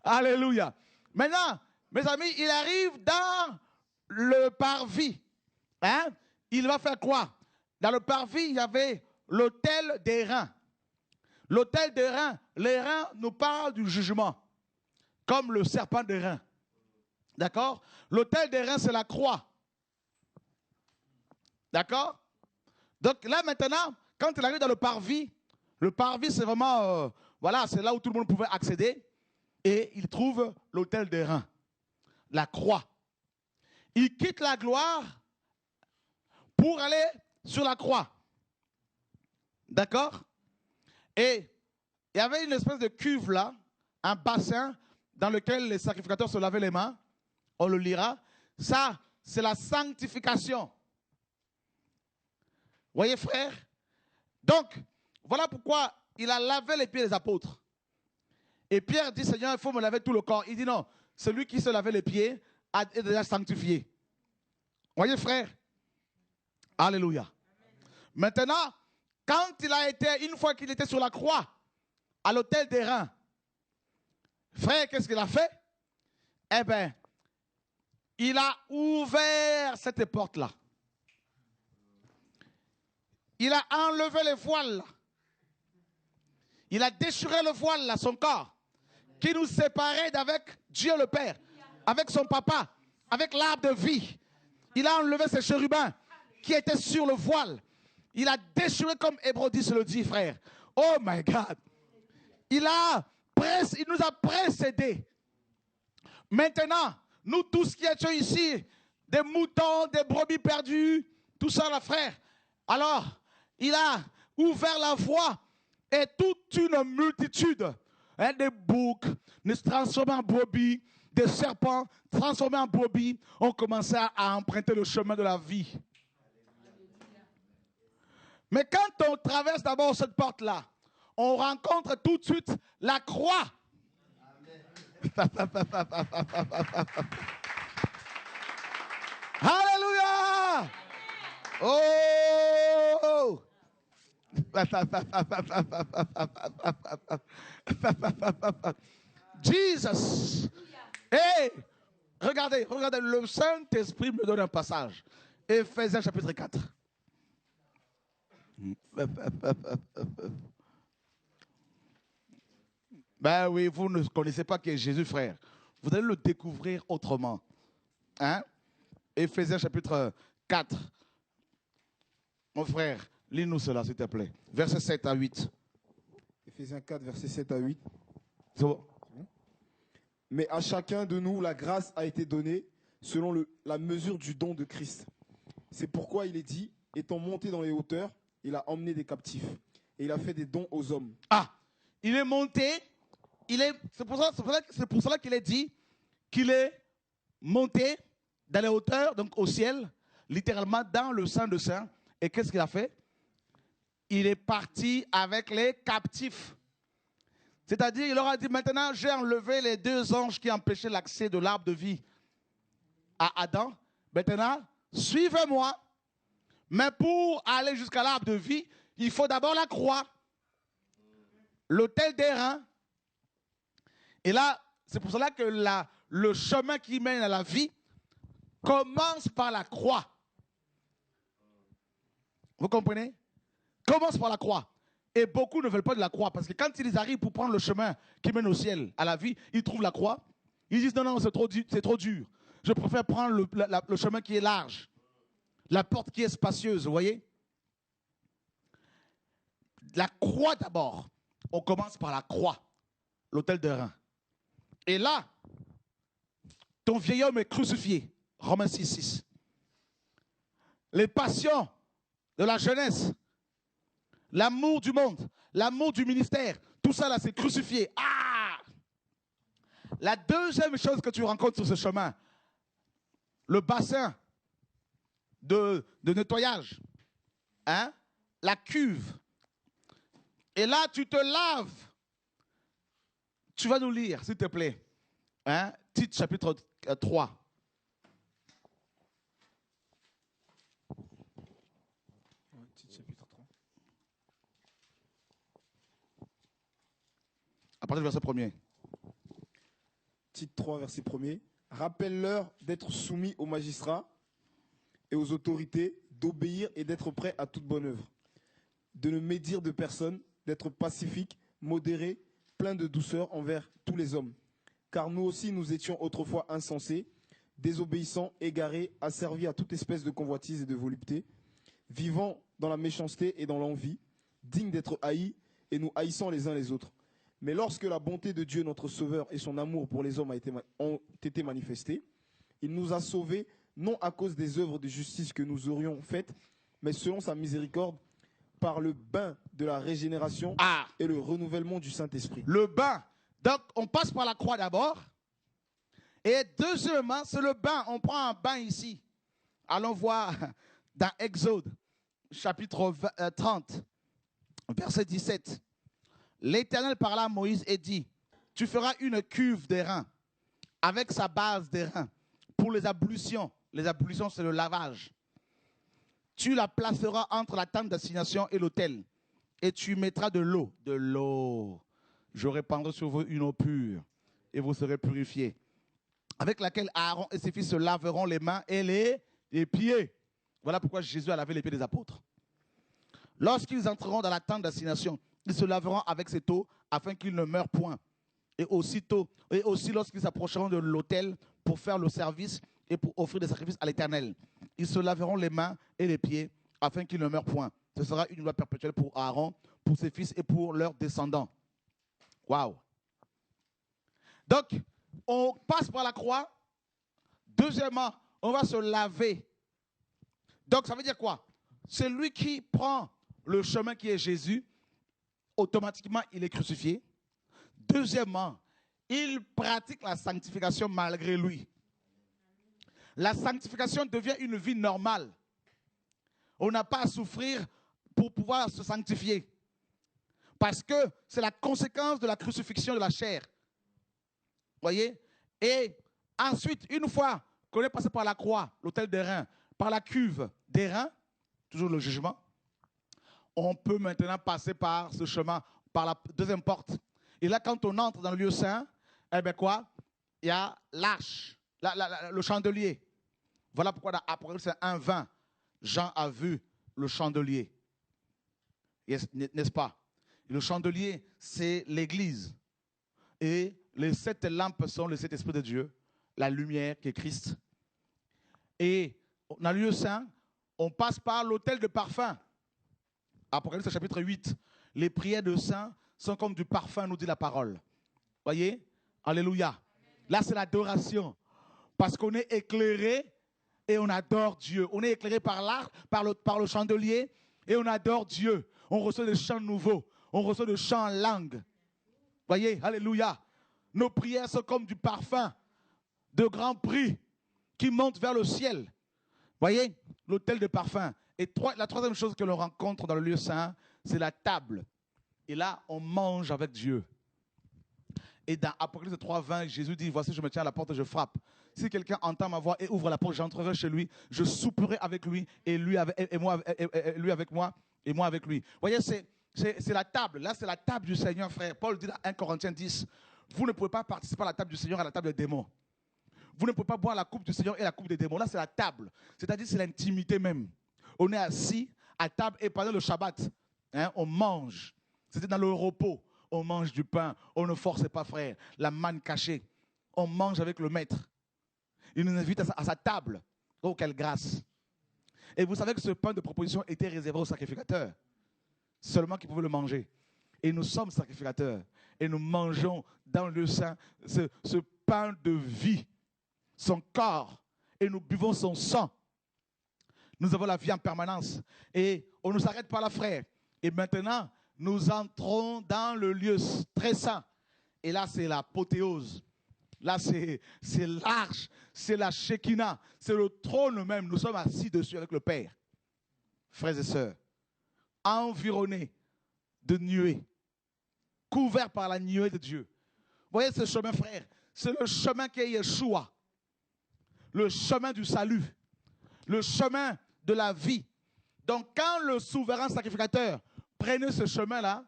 Alléluia. Maintenant, mes amis, il arrive dans le parvis. Hein? Il va faire quoi? Dans le parvis, il y avait l'autel des reins. L'autel des reins, les reins nous parlent du jugement, comme le serpent des reins. D'accord? L'autel des reins, c'est la croix. D'accord? Donc là maintenant, quand il arrive dans le parvis c'est vraiment, voilà, c'est là où tout le monde pouvait accéder. Et il trouve l'autel des reins, la croix. Il quitte la gloire pour aller sur la croix. D'accord? Et il y avait une espèce de cuve là, un bassin dans lequel les sacrificateurs se lavaient les mains. On le lira. Ça, c'est la sanctification. Voyez, frère? Donc, voilà pourquoi il a lavé les pieds des apôtres. Et Pierre dit, Seigneur, il faut me laver tout le corps. Il dit non, celui qui se lavait les pieds est déjà sanctifié. Voyez, frère? Alléluia. Maintenant, quand une fois qu'il était sur la croix, à l'autel des reins, frère, qu'est-ce qu'il a fait? Eh bien, il a ouvert cette porte-là. Il a enlevé les voiles là. Il a déchiré le voile là, son corps, qui nous séparait d'avec Dieu le Père. avec son papa, avec l'arbre de vie. Il a enlevé ses chérubins qui étaient sur le voile. Il a déchiré comme Hébreu 10 le dit, frère. Oh my God. Il nous a précédés. Maintenant, nous tous qui étions ici, des moutons, des brebis perdus, tout ça là, frère. Alors, il a ouvert la voie et toute une multitude, des boucs, se transformés en brebis, des serpents transformés en brebis, ont commencé à emprunter le chemin de la vie. Mais quand on traverse d'abord cette porte-là, on rencontre tout de suite la croix. Alléluia! Oh! Jesus! Hey! Regardez, le Saint-Esprit me donne un passage. Éphésiens chapitre 4. Ben oui, vous ne connaissez pas qui est Jésus, frère. Vous allez le découvrir autrement. Hein? Éphésiens chapitre 4. Mon frère, lis-nous cela, s'il te plaît. Versets 7 à 8. Éphésiens 4, versets 7 à 8. C'est bon. Mais à chacun de nous, la grâce a été donnée selon la mesure du don de Christ. C'est pourquoi il est dit, étant monté dans les hauteurs, il a emmené des captifs et il a fait des dons aux hommes. Ah, il est monté, c'est pour cela qu'il est dit qu'il est monté dans les hauteurs, donc au ciel, littéralement dans le Saint de Saints. Et qu'est-ce qu'il a fait? Il est parti avec les captifs. C'est-à-dire, il leur a dit, maintenant, j'ai enlevé les 2 anges qui empêchaient l'accès de l'arbre de vie à Adam. Maintenant, suivez-moi. Mais pour aller jusqu'à l'arbre de vie, il faut d'abord la croix, l'autel d'airain. Et là, c'est pour cela que le chemin qui mène à la vie commence par la croix. Vous comprenez? Commence par la croix. Et beaucoup ne veulent pas de la croix parce que quand ils arrivent pour prendre le chemin qui mène au ciel, à la vie, ils trouvent la croix. Ils disent non, c'est trop dur. Je préfère prendre le chemin qui est large. La porte qui est spacieuse, vous voyez? La croix d'abord. On commence par la croix, l'autel d'airain. Et là, ton vieil homme est crucifié. Romains 6, 6. Les passions de la jeunesse, l'amour du monde, l'amour du ministère, tout ça là, c'est crucifié. Ah! La deuxième chose que tu rencontres sur ce chemin, le bassin de nettoyage, hein? La cuve. Et là, tu te laves. Tu vas nous lire, s'il te plaît. Hein? Tite chapitre 3. Tite chapitre 3. À partir du verset 1er. Tite 3, verset 1er. Rappelle-leur d'être soumis aux magistrats et aux autorités, d'obéir et d'être prêts à toute bonne œuvre. De ne médire de personne, d'être pacifique, modéré, plein de douceur envers tous les hommes. Car nous aussi, nous étions autrefois insensés, désobéissants, égarés, asservis à toute espèce de convoitise et de volupté, vivant dans la méchanceté et dans l'envie, dignes d'être haïs et nous haïssant les uns les autres. Mais lorsque la bonté de Dieu, notre Sauveur, et son amour pour les hommes ont été manifestés, il nous a sauvés, non à cause des œuvres de justice que nous aurions faites, mais selon sa miséricorde, par le bain de la régénération et le renouvellement du Saint-Esprit. Le bain. Donc, on passe par la croix d'abord. Et deuxièmement, c'est le bain. On prend un bain ici. Allons voir dans Exode, chapitre 30, verset 17. L'Éternel parla à Moïse et dit, tu feras une cuve d'airain avec sa base d'airain pour les ablutions. Les ablutions, c'est le lavage. Tu la placeras entre la tente d'assignation et l'autel. Et tu mettras de l'eau. De l'eau. Je répandrai sur vous une eau pure. Et vous serez purifiés. Avec laquelle Aaron et ses fils se laveront les mains et les pieds. Voilà pourquoi Jésus a lavé les pieds des apôtres. Lorsqu'ils entreront dans la tente d'assignation, ils se laveront avec cette eau afin qu'ils ne meurent point. Et aussi lorsqu'ils s'approcheront de l'autel pour faire le service et pour offrir des sacrifices à l'Éternel. Ils se laveront les mains et les pieds afin qu'ils ne meurent point. Ce sera une loi perpétuelle pour Aaron, pour ses fils et pour leurs descendants. Waouh! Donc, on passe par la croix. Deuxièmement, on va se laver. Donc, ça veut dire quoi? Celui qui prend le chemin qui est Jésus, automatiquement, il est crucifié. Deuxièmement, il pratique la sanctification malgré lui. La sanctification devient une vie normale. On n'a pas à souffrir pour pouvoir se sanctifier. Parce que c'est la conséquence de la crucifixion de la chair. Voyez? Et ensuite, une fois qu'on est passé par la croix, l'autel des reins, par la cuve des reins, toujours le jugement, on peut maintenant passer par ce chemin, par la deuxième porte. Et là, quand on entre dans le lieu saint, eh bien quoi? Il y a l'arche, le chandelier. Voilà pourquoi dans Apocalypse 1:20, Jean a vu le chandelier. N'est-ce pas? Et le chandelier, c'est l'Église. Et les 7 lampes sont les 7 esprits de Dieu, la lumière qui est Christ. Et dans le lieu saint, on passe par l'autel de parfum. Apocalypse chapitre 8. Les prières de saints sont comme du parfum, nous dit la parole. Voyez? Alléluia. Là, c'est l'adoration. Parce qu'on est éclairé et on adore Dieu. On est éclairé par l'arc, par le chandelier et on adore Dieu. On reçoit des chants nouveaux. On reçoit des chants en langue. Voyez? Alléluia. Nos prières sont comme du parfum de grand prix qui monte vers le ciel. Voyez? L'autel de parfum. Et la troisième chose que l'on rencontre dans le lieu saint, c'est la table. Et là, on mange avec Dieu. Et dans Apocalypse 3:20, Jésus dit, voici, je me tiens à la porte et je frappe. Si quelqu'un entend ma voix et ouvre la porte, j'entrerai chez lui, je souperai avec lui et lui avec moi et moi avec lui. Voyez, c'est la table. Là, c'est la table du Seigneur, frère. Paul dit dans 1 Corinthiens 10, vous ne pouvez pas participer à la table du Seigneur, à la table des démons. Vous ne pouvez pas boire la coupe du Seigneur et la coupe des démons. Là, c'est la table. C'est-à-dire, c'est l'intimité même. On est assis à table et pendant le Shabbat, on mange. C'était dans le repos. On mange du pain. On ne force pas, frère. La manne cachée. On mange avec le maître. Il nous invite à sa table. Oh, quelle grâce. Et vous savez que ce pain de proposition était réservé aux sacrificateurs. Seulement qu'ils pouvaient le manger. Et nous sommes sacrificateurs. Et nous mangeons dans le saint ce pain de vie. Son corps. Et nous buvons son sang. Nous avons la vie en permanence. Et on ne s'arrête pas là, frère. Et maintenant, nous entrons dans le lieu très saint. Et là, c'est l'apothéose. Là, c'est l'arche, c'est la Shekinah, c'est le trône même. Nous sommes assis dessus avec le Père. Frères et sœurs, environnés de nuées, couverts par la nuée de Dieu. Vous voyez ce chemin, frère? C'est le chemin qui est Yeshua. Le chemin du salut. Le chemin de la vie. Donc, quand le souverain sacrificateur prenait ce chemin-là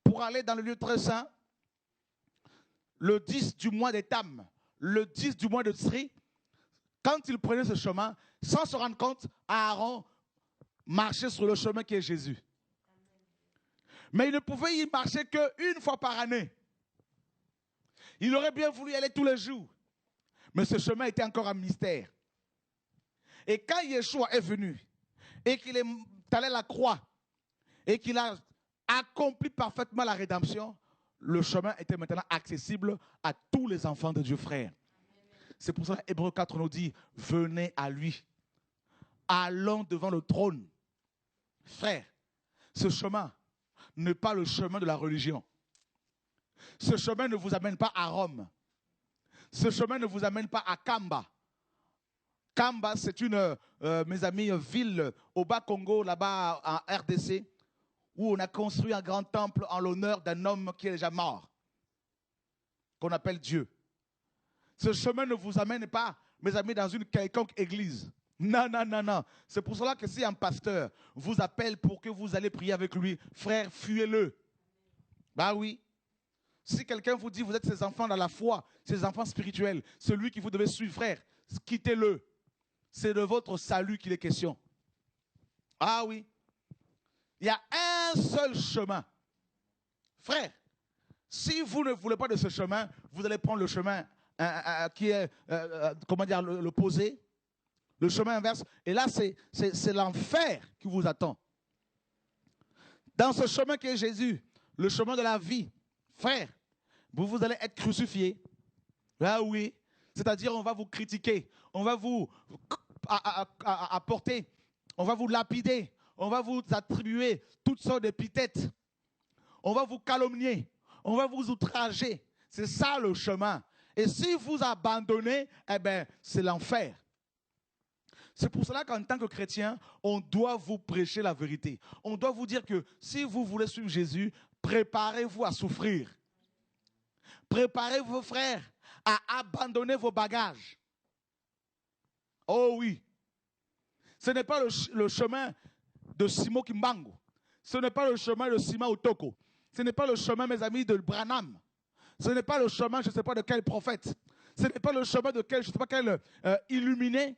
pour aller dans le lieu très saint, le 10 du mois d'Étam, le 10 du mois de Tsri, quand il prenait ce chemin, sans se rendre compte, Aaron marchait sur le chemin qui est Jésus. Mais il ne pouvait y marcher qu'une fois par année. Il aurait bien voulu y aller tous les jours. Mais ce chemin était encore un mystère. Et quand Yeshua est venu, et qu'il est allé à la croix, et qu'il a accompli parfaitement la rédemption, le chemin était maintenant accessible à tous les enfants de Dieu, frère. C'est pour ça que Hébreux 4 nous dit, venez à lui. Allons devant le trône. Frère, ce chemin n'est pas le chemin de la religion. Ce chemin ne vous amène pas à Rome. Ce chemin ne vous amène pas à Kamba. Kamba, c'est une, mes amis, ville au Bas-Congo, là-bas en RDC, où on a construit un grand temple en l'honneur d'un homme qui est déjà mort, qu'on appelle Dieu. Ce chemin ne vous amène pas, mes amis, dans une quelconque église. Non, non, non, non. C'est pour cela que si un pasteur vous appelle pour que vous allez prier avec lui, frère, fuyez-le. Bah oui. Si quelqu'un vous dit, vous êtes ses enfants dans la foi, ses enfants spirituels, celui que vous devez suivre, frère, quittez-le. C'est de votre salut qu'il est question. Ah oui. Il y a un seul chemin. Frère, si vous ne voulez pas de ce chemin, vous allez prendre le chemin comment dire, l'opposé, le chemin inverse. Et là, c'est l'enfer qui vous attend. Dans ce chemin qui est Jésus, le chemin de la vie, frère, vous allez être crucifiés. Ah oui, c'est-à-dire on va vous critiquer, on va vous apporter, on va vous lapider, on va vous attribuer toutes sortes d'épithètes, on va vous calomnier, on va vous outrager. C'est ça le chemin. Et si vous abandonnez, eh bien, c'est l'enfer. C'est pour cela qu'en tant que chrétien, on doit vous prêcher la vérité. On doit vous dire que si vous voulez suivre Jésus, préparez-vous à souffrir. Préparez vos frères à abandonner vos bagages. Oh oui. Ce n'est pas le chemin de Simo Kimbangu. Ce n'est pas le chemin de Sima Otoko. Ce n'est pas le chemin, mes amis, de Branham. Ce n'est pas le chemin, je ne sais pas de quel prophète. Ce n'est pas le chemin de quel, je ne sais pas quel illuminé.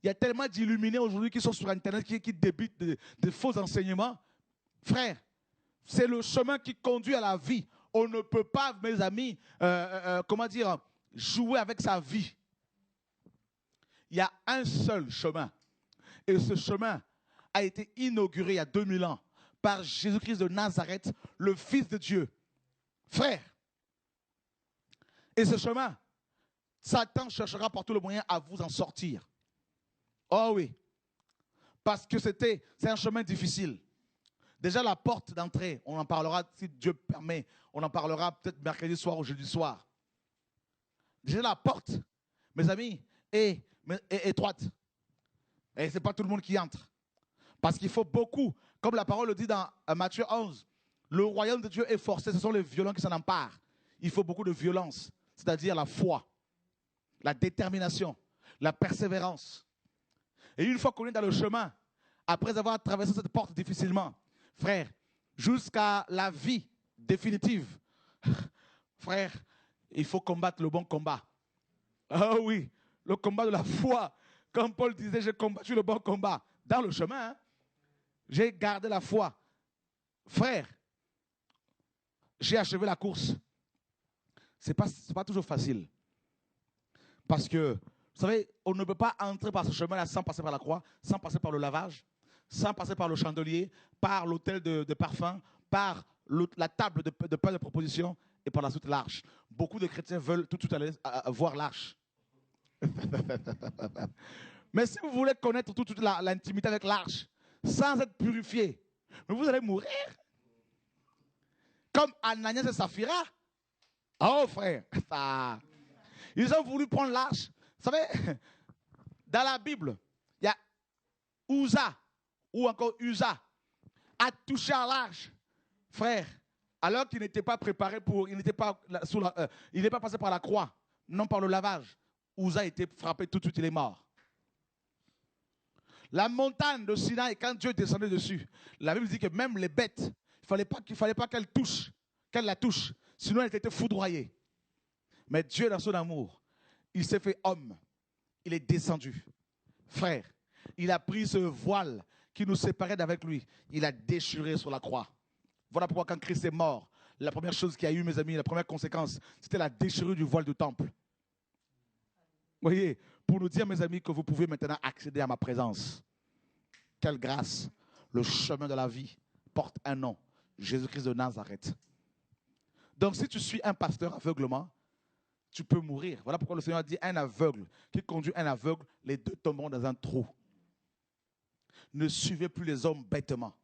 Il y a tellement d'illuminés aujourd'hui qui sont sur Internet, qui débitent de faux enseignements. Frère, c'est le chemin qui conduit à la vie. On ne peut pas, mes amis, comment dire, jouer avec sa vie. Il y a un seul chemin. Et ce chemin a été inauguré il y a 2000 ans par Jésus-Christ de Nazareth, le Fils de Dieu. Frère, et ce chemin, Satan cherchera par tous les moyens à vous en sortir. Oh oui, parce que c'est un chemin difficile. Déjà la porte d'entrée, on en parlera si Dieu permet, on en parlera peut-être mercredi soir ou jeudi soir. Déjà la porte, mes amis, est étroite. Et ce n'est pas tout le monde qui entre. Parce qu'il faut beaucoup, comme la parole le dit dans Matthieu 11, le royaume de Dieu est forcé, ce sont les violents qui s'en emparent. Il faut beaucoup de violence, c'est-à-dire la foi, la détermination, la persévérance. Et une fois qu'on est dans le chemin, après avoir traversé cette porte difficilement, frère, jusqu'à la vie définitive, frère, il faut combattre le bon combat. Ah oui, le combat de la foi. Comme Paul disait, j'ai combattu le bon combat. Dans le chemin, hein, j'ai gardé la foi. Frère, j'ai achevé la course. Ce n'est pas toujours facile. Parce que, vous savez, on ne peut pas entrer par ce chemin-là sans passer par la croix, sans passer par le lavage, sans passer par le chandelier, par l'autel de parfum, par la table de pain de proposition et par la suite l'arche. Beaucoup de chrétiens veulent tout de suite aller voir l'arche. Mais si vous voulez connaître tout de suite l'intimité avec l'arche, sans être purifié, vous allez mourir. Comme Ananias et Saphira. Oh frère, ils ont voulu prendre l'arche. Vous savez, dans la Bible, il y a Uza, ou encore Uza, a touché à l'arche. Frère, alors qu'il n'était pas préparé il n'est pas passé par la croix, non par le lavage. Uza a été frappé tout de suite, il est mort. La montagne de Sinaï, quand Dieu descendait dessus, la Bible dit que même les bêtes, il ne fallait pas qu'elle la touche, sinon elle était foudroyée. Mais Dieu, dans son amour, il s'est fait homme. Il est descendu. Frère, il a pris ce voile qui nous séparait d'avec lui. Il a déchiré sur la croix. Voilà pourquoi quand Christ est mort, la première chose qu'il y a eu, mes amis, la première conséquence, c'était la déchirure du voile du temple. Vous voyez, pour nous dire, mes amis, que vous pouvez maintenant accéder à ma présence. Quelle grâce. Le chemin de la vie porte un nom. Jésus-Christ de Nazareth. Donc, si tu suis un pasteur aveuglement, tu peux mourir. Voilà pourquoi le Seigneur dit un aveugle qui conduit un aveugle, les deux tomberont dans un trou. Ne suivez plus les hommes bêtement.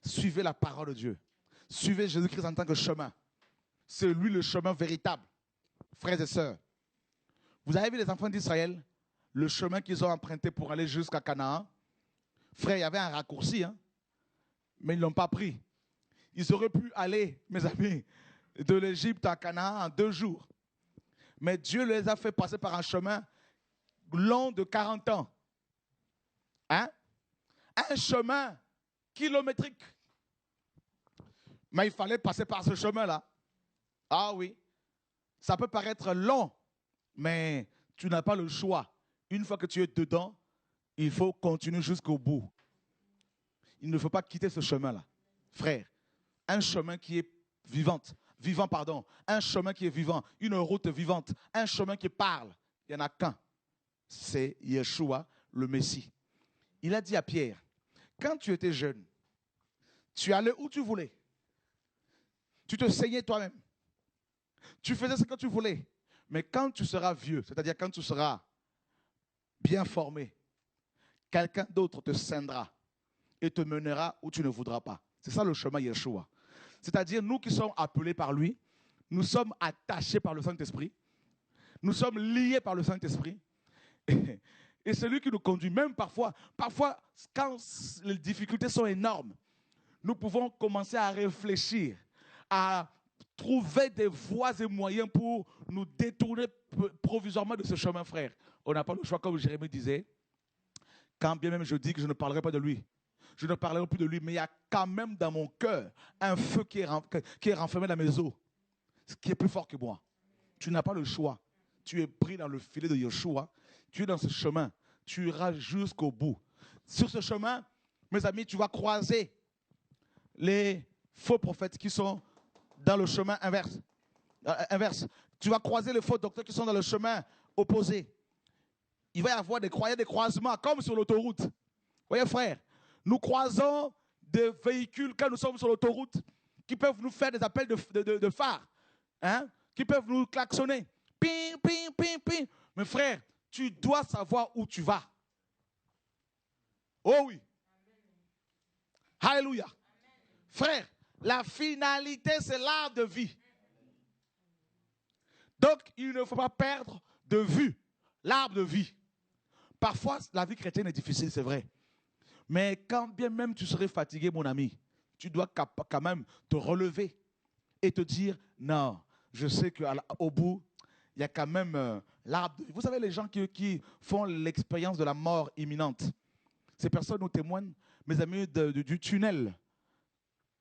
Suivez la parole de Dieu. Suivez Jésus-Christ en tant que chemin. C'est lui le chemin véritable. Frères et sœurs, vous avez vu les enfants d'Israël, le chemin qu'ils ont emprunté pour aller jusqu'à Canaan. Frère, il y avait un raccourci, hein, mais ils ne l'ont pas pris. Ils auraient pu aller, mes amis, de l'Égypte à Canaan en 2 jours. Mais Dieu les a fait passer par un chemin long de 40 ans. Hein? Un chemin kilométrique. Mais il fallait passer par ce chemin-là. Ah oui. Ça peut paraître long, mais tu n'as pas le choix. Une fois que tu es dedans, il faut continuer jusqu'au bout. Il ne faut pas quitter ce chemin-là. Frère, un chemin qui est vivant, vivant, pardon, un chemin qui est vivant, une route vivante, un chemin qui parle, il n'y en a qu'un. C'est Yeshua, le Messie. Il a dit à Pierre, quand tu étais jeune, tu allais où tu voulais. Tu te saignais toi-même. Tu faisais ce que tu voulais. Mais quand tu seras vieux, c'est-à-dire quand tu seras bien formé, quelqu'un d'autre te scindra et te mènera où tu ne voudras pas. C'est ça le chemin Yeshua. C'est-à-dire nous qui sommes appelés par lui, nous sommes attachés par le Saint-Esprit, nous sommes liés par le Saint-Esprit. Et celui qui nous conduit, même parfois quand les difficultés sont énormes, nous pouvons commencer à réfléchir, à trouver des voies et moyens pour nous détourner provisoirement de ce chemin, frère. On n'a pas le choix, comme Jérémie disait, quand bien même je dis que je ne parlerai pas de lui. Je ne parlerai plus de lui, mais il y a quand même dans mon cœur un feu qui est renfermé dans mes os, qui est plus fort que moi. Tu n'as pas le choix. Tu es pris dans le filet de Yeshua. Tu es dans ce chemin. Tu iras jusqu'au bout. Sur ce chemin, mes amis, tu vas croiser les faux prophètes qui sont dans le chemin inverse. Tu vas croiser les faux docteurs qui sont dans le chemin opposé. Il va y avoir des croisements comme sur l'autoroute. Vous voyez, frère, nous croisons des véhicules quand nous sommes sur l'autoroute qui peuvent nous faire des appels de phare, hein, qui peuvent nous klaxonner. Ping, ping, ping, ping. Mais frère, tu dois savoir où tu vas. Oh oui. Alléluia. Frère, la finalité, c'est l'arbre de vie. Donc, il ne faut pas perdre de vue l'arbre de vie. Parfois, la vie chrétienne est difficile, c'est vrai. Mais quand bien même tu serais fatigué, mon ami, tu dois quand même te relever et te dire, non, je sais qu'au bout, il y a quand même l'arbre. Vous savez, les gens qui font l'expérience de la mort imminente, ces personnes nous témoignent, mes amis, du tunnel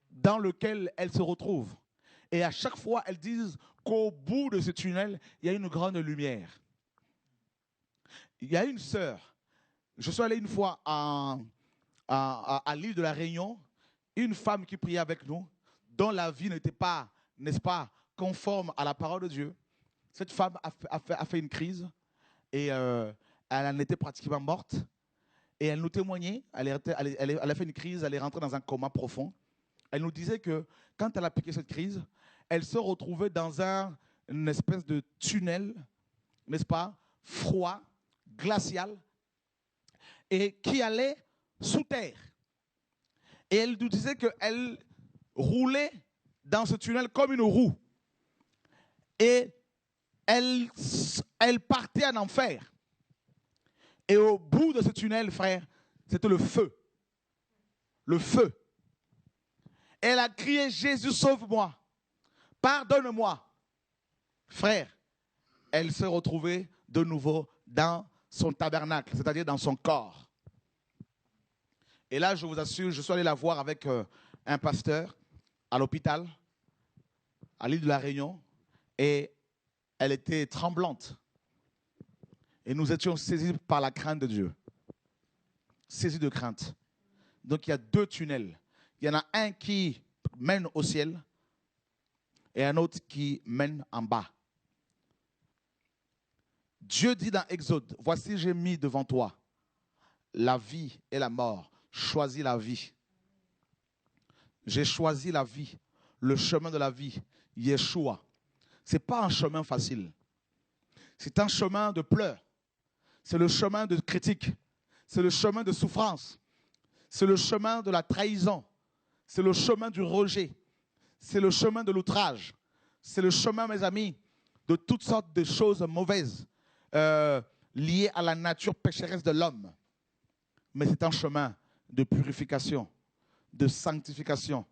dans lequel elles se retrouvent. Et à chaque fois, elles disent qu'au bout de ce tunnel, il y a une grande lumière. Il y a une sœur, je suis allé une fois à l'île de la Réunion, une femme qui priait avec nous, dont la vie n'était pas, n'est-ce pas, conforme à la parole de Dieu. Cette femme a fait une crise et elle en était pratiquement morte. Et elle nous témoignait, elle a fait une crise, elle est rentrée dans un coma profond. Elle nous disait que quand elle a piqué cette crise, elle se retrouvait dans une espèce de tunnel, n'est-ce pas, froid, glacial, et qui allait sous terre. Et elle nous disait qu'elle roulait dans ce tunnel comme une roue. Et elle partait en enfer. Et au bout de ce tunnel, frère, c'était le feu. Le feu. Elle a crié, Jésus, sauve-moi. Pardonne-moi. Frère, elle s'est retrouvée de nouveau dans son tabernacle, c'est-à-dire dans son corps. Et là, je vous assure, je suis allé la voir avec un pasteur à l'hôpital, à l'île de la Réunion, et elle était tremblante. Et nous étions saisis par la crainte de Dieu. Saisis de crainte. Donc il y a deux tunnels. Il y en a un qui mène au ciel et un autre qui mène en bas. Dieu dit dans Exode, voici j'ai mis devant toi la vie et la mort. Choisis la vie. J'ai choisi la vie, le chemin de la vie, Yeshua. Ce n'est pas un chemin facile. C'est un chemin de pleurs. C'est le chemin de critique. C'est le chemin de souffrance. C'est le chemin de la trahison. C'est le chemin du rejet. C'est le chemin de l'outrage. C'est le chemin, mes amis, de toutes sortes de choses mauvaises liées à la nature pécheresse de l'homme. Mais c'est un chemin de purification, de sanctification,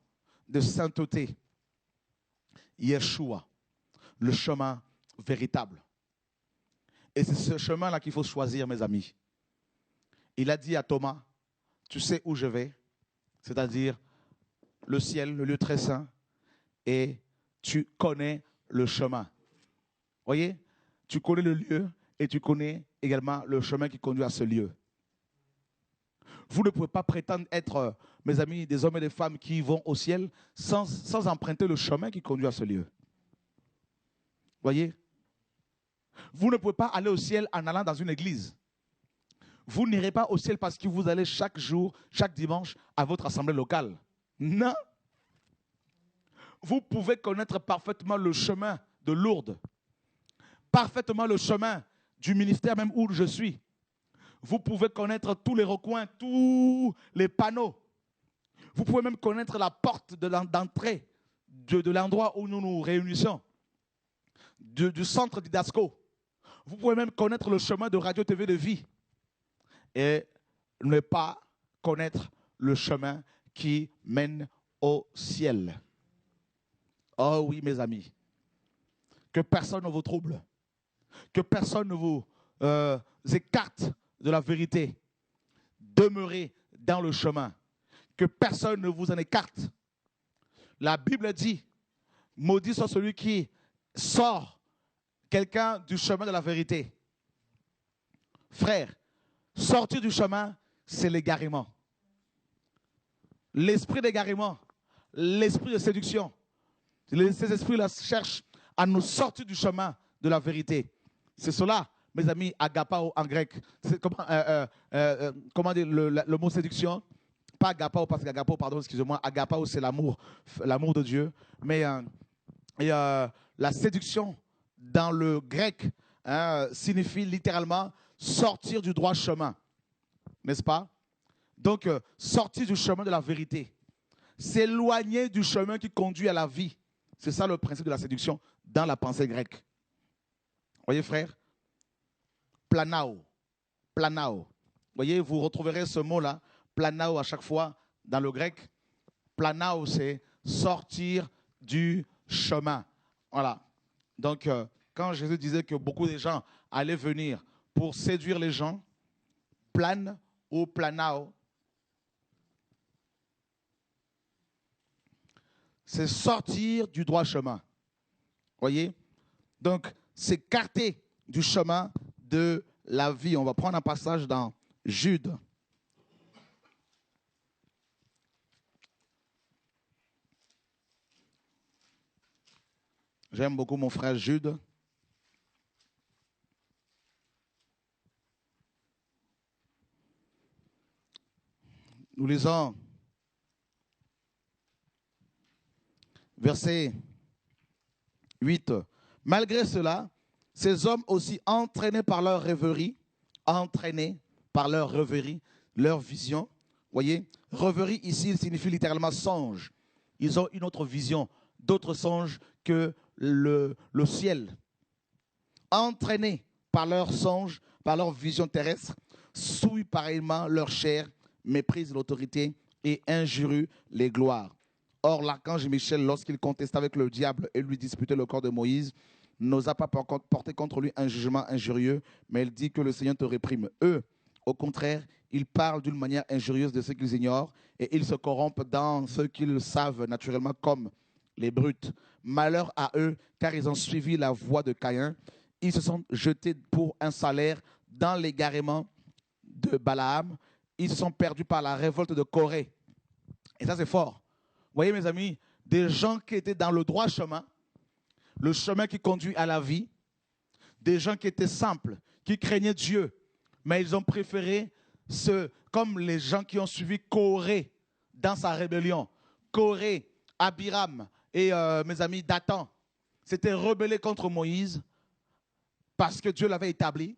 de sainteté. Yeshua, le chemin véritable. Et c'est ce chemin-là qu'il faut choisir, mes amis. Il a dit à Thomas, tu sais où je vais, c'est-à-dire le ciel, le lieu très saint, et tu connais le chemin. Voyez, tu connais le lieu et tu connais également le chemin qui conduit à ce lieu. Vous ne pouvez pas prétendre être, mes amis, des hommes et des femmes qui vont au ciel sans emprunter le chemin qui conduit à ce lieu. Voyez? Vous ne pouvez pas aller au ciel en allant dans une église. Vous n'irez pas au ciel parce que vous allez chaque jour, chaque dimanche, à votre assemblée locale. Non. Vous pouvez connaître parfaitement le chemin de Lourdes, parfaitement le chemin du ministère même où je suis. Vous pouvez connaître tous les recoins, tous les panneaux. Vous pouvez même connaître la porte d'entrée de l'endroit où nous nous réunissons, du centre d'Idasco. Vous pouvez même connaître le chemin de Radio TV de Vie et ne pas connaître le chemin qui mène au ciel. Oh oui, mes amis. Que personne ne vous trouble. Que personne ne vous écarte de la vérité. Demeurez dans le chemin. Que personne ne vous en écarte. La Bible dit, maudit soit celui qui sort quelqu'un du chemin de la vérité. Frère, sortir du chemin, c'est l'égarement. L'esprit d'égarement, l'esprit de séduction. Ces esprits-là cherchent à nous sortir du chemin de la vérité. C'est cela, mes amis, agapao en grec. C'est comment dire le mot séduction? Pas agapao, parce qu'agapao, pardon, excusez-moi, agapao, c'est l'amour de Dieu. Mais la séduction, dans le grec, signifie littéralement sortir du droit chemin. N'est-ce pas? Donc, sortir du chemin de la vérité. S'éloigner du chemin qui conduit à la vie. C'est ça le principe de la séduction dans la pensée grecque. Voyez, frère? Planao. Planao. Voyez, vous retrouverez ce mot-là, planao, à chaque fois dans le grec. Planao, c'est sortir du chemin. Voilà. Donc, quand Jésus disait que beaucoup de gens allaient venir pour séduire les gens, plane ou planao, c'est sortir du droit chemin. Voyez? Donc, s'écarter du chemin de la vie. On va prendre un passage dans Jude. J'aime beaucoup mon frère Jude. Nous lisons verset 8. Malgré cela, ces hommes aussi entraînés par leur rêverie, leur vision, voyez, rêverie ici signifie littéralement songe. Ils ont une autre vision, d'autres songes que le ciel. Entraînés par leurs songes, par leur vision terrestre, souillent pareillement leur chair, méprisent l'autorité et injurient les gloires. Or, l'archange Michel, lorsqu'il contesta avec le diable et lui disputait le corps de Moïse, n'osa pas porter contre lui un jugement injurieux, mais il dit que le Seigneur te réprime. Eux, au contraire, ils parlent d'une manière injurieuse de ce qu'ils ignorent et ils se corrompent dans ce qu'ils savent naturellement comme les brutes. Malheur à eux, car ils ont suivi la voie de Caïn. Ils se sont jetés pour un salaire dans l'égarement de Balaam. Ils se sont perdus par la révolte de Corée. Et ça, c'est fort. Vous voyez, mes amis, des gens qui étaient dans le droit chemin, le chemin qui conduit à la vie, des gens qui étaient simples, qui craignaient Dieu, mais ils ont préféré, comme les gens qui ont suivi Corée dans sa rébellion. Corée, Abiram et mes amis Dathan s'étaient rebellés contre Moïse parce que Dieu l'avait établi.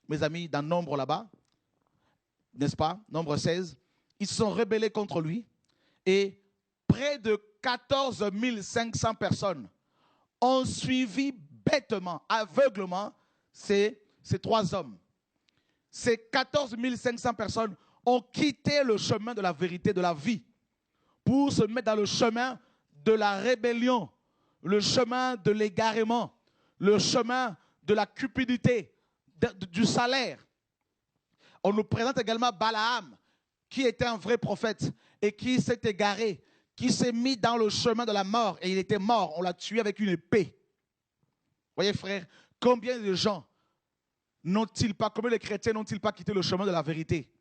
Mes amis, dans Nombre là-bas, n'est-ce pas? Nombre 16. Ils se sont rebellés contre lui et près de 14 500 personnes ont suivi bêtement, aveuglement ces trois hommes. Ces 14 500 personnes ont quitté le chemin de la vérité, de la vie, pour se mettre dans le chemin de la rébellion, le chemin de l'égarement, le chemin de la cupidité, du salaire. On nous présente également Balaam, qui était un vrai prophète et qui s'est égaré, qui s'est mis dans le chemin de la mort et il était mort. On l'a tué avec une épée. Voyez, frère, combien de gens n'ont-ils pas, combien de chrétiens n'ont-ils pas quitté le chemin de la vérité?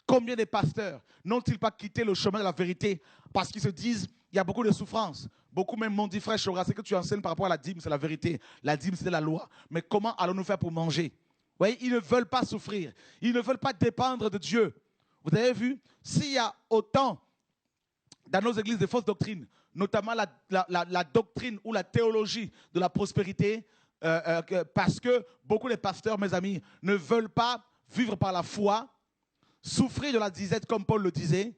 Combien de pasteurs n'ont-ils pas quitté le chemin de la vérité parce qu'ils se disent, il y a beaucoup de souffrances. Beaucoup même m'ont dit, frère Chora, ce que tu enseignes par rapport à la dîme, c'est la vérité. La dîme, c'est la loi. Mais comment allons-nous faire pour manger? Vous voyez, ils ne veulent pas souffrir. Ils ne veulent pas dépendre de Dieu. Vous avez vu, s'il y a autant dans nos églises de fausses doctrines, notamment la doctrine ou la théologie de la prospérité, parce que beaucoup de pasteurs, mes amis, ne veulent pas vivre par la foi, souffrir de la disette comme Paul le disait,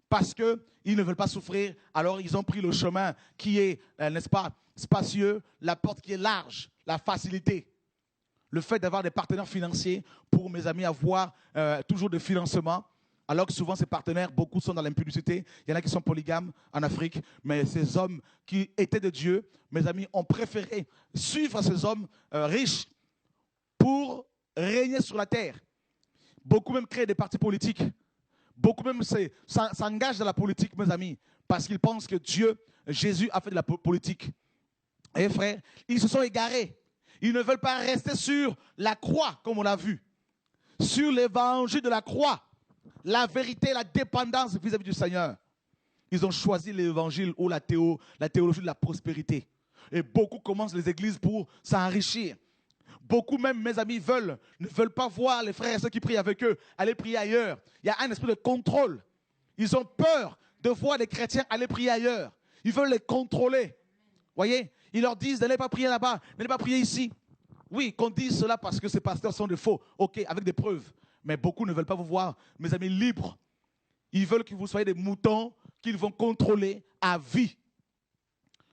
parce qu'ils ne veulent pas souffrir, alors ils ont pris le chemin qui est, n'est-ce pas, spacieux, la porte qui est large, la facilité. Le fait d'avoir des partenaires financiers pour, mes amis, avoir toujours des financements, alors que souvent ces partenaires, beaucoup sont dans l'impudicité. Il y en a qui sont polygames en Afrique, mais ces hommes qui étaient de Dieu, mes amis, ont préféré suivre ces hommes riches pour régner sur la terre. Beaucoup même créent des partis politiques. Beaucoup même s'engagent dans la politique, mes amis, parce qu'ils pensent que Dieu, Jésus a fait de la politique. Et frères, ils se sont égarés. Ils ne veulent pas rester sur la croix, comme on l'a vu. Sur l'évangile de la croix. La vérité, la dépendance vis-à-vis du Seigneur. Ils ont choisi l'évangile ou la théologie de la prospérité. Et beaucoup commencent les églises pour s'enrichir. Beaucoup même, mes amis, ne veulent pas voir les frères et ceux qui prient avec eux aller prier ailleurs. Il y a un esprit de contrôle. Ils ont peur de voir les chrétiens aller prier ailleurs. Ils veulent les contrôler. Voyez, ils leur disent, n'allez pas prier là-bas, n'allez pas prier ici. Oui, qu'on dise cela parce que ces pasteurs sont des faux. Ok, avec des preuves. Mais beaucoup ne veulent pas vous voir, mes amis, libres. Ils veulent que vous soyez des moutons qu'ils vont contrôler à vie.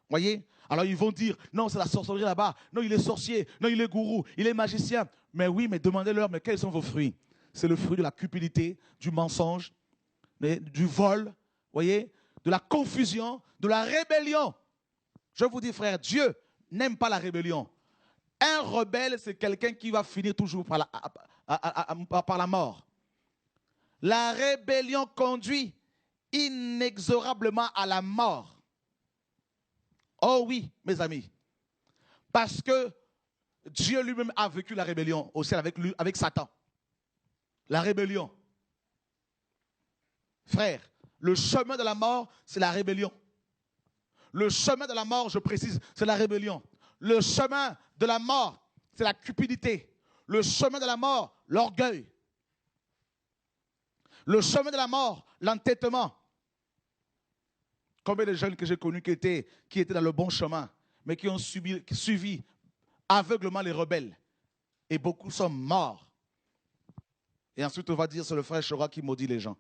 Voyez? Alors ils vont dire, non, c'est la sorcellerie là-bas. Non, il est sorcier. Non, il est gourou. Il est magicien. Mais oui, mais demandez-leur, mais quels sont vos fruits? C'est le fruit de la cupidité, du mensonge, du vol, voyez? De la confusion, de la rébellion. Je vous dis, frère, Dieu n'aime pas la rébellion. Un rebelle, c'est quelqu'un qui va finir toujours par la mort. La rébellion conduit inexorablement à la mort. Oh oui, mes amis. Parce que Dieu lui-même a vécu la rébellion au ciel avec Satan. La rébellion. Frère, le chemin de la mort, c'est la rébellion. Le chemin de la mort, je précise, c'est la rébellion. Le chemin de la mort, c'est la cupidité. Le chemin de la mort, l'orgueil. Le chemin de la mort, l'entêtement. Combien de jeunes que j'ai connus qui étaient dans le bon chemin, mais qui ont suivi aveuglement les rebelles. Et beaucoup sont morts. Et ensuite, on va dire, c'est le frère Chora qui maudit les gens.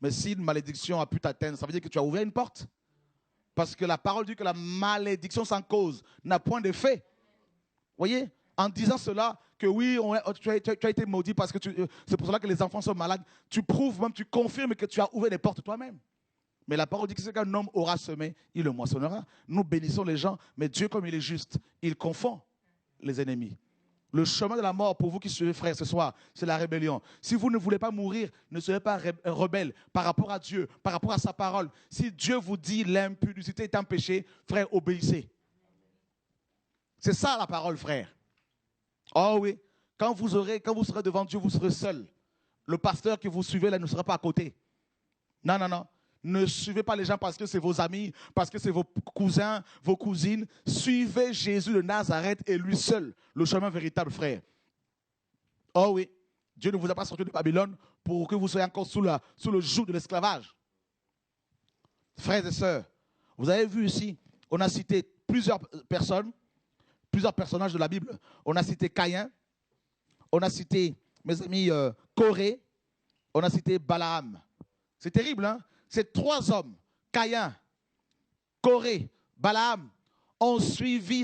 Mais si une malédiction a pu t'atteindre, ça veut dire que tu as ouvert une porte. Parce que la parole dit que la malédiction sans cause n'a point d'effet. Voyez, en disant cela, que oui, tu as été maudit parce que c'est pour cela que les enfants sont malades. Tu prouves même, tu confirmes que tu as ouvert les portes toi-même. Mais la parole dit que ce qu'un homme aura semé, il le moissonnera. Nous bénissons les gens, mais Dieu, comme il est juste, il confond les ennemis. Le chemin de la mort, pour vous qui suivez, frère, ce soir, c'est la rébellion. Si vous ne voulez pas mourir, ne soyez pas rebelle par rapport à Dieu, par rapport à sa parole. Si Dieu vous dit l'impudicité est un péché, frère, obéissez. C'est ça la parole, frère. Oh oui, quand vous serez devant Dieu, vous serez seul. Le pasteur que vous suivez là ne sera pas à côté. Non, non, non. Ne suivez pas les gens parce que c'est vos amis, parce que c'est vos cousins, vos cousines. Suivez Jésus de Nazareth et lui seul, le chemin véritable, frère. Oh oui, Dieu ne vous a pas sorti de Babylone pour que vous soyez encore sous le joug de l'esclavage. Frères et sœurs, vous avez vu ici, on a cité plusieurs personnes, plusieurs personnages de la Bible. On a cité Caïn, on a cité, mes amis, Corée, on a cité Balaam. C'est terrible, hein? Ces trois hommes, Caïn, Corée, Balaam, ont suivi,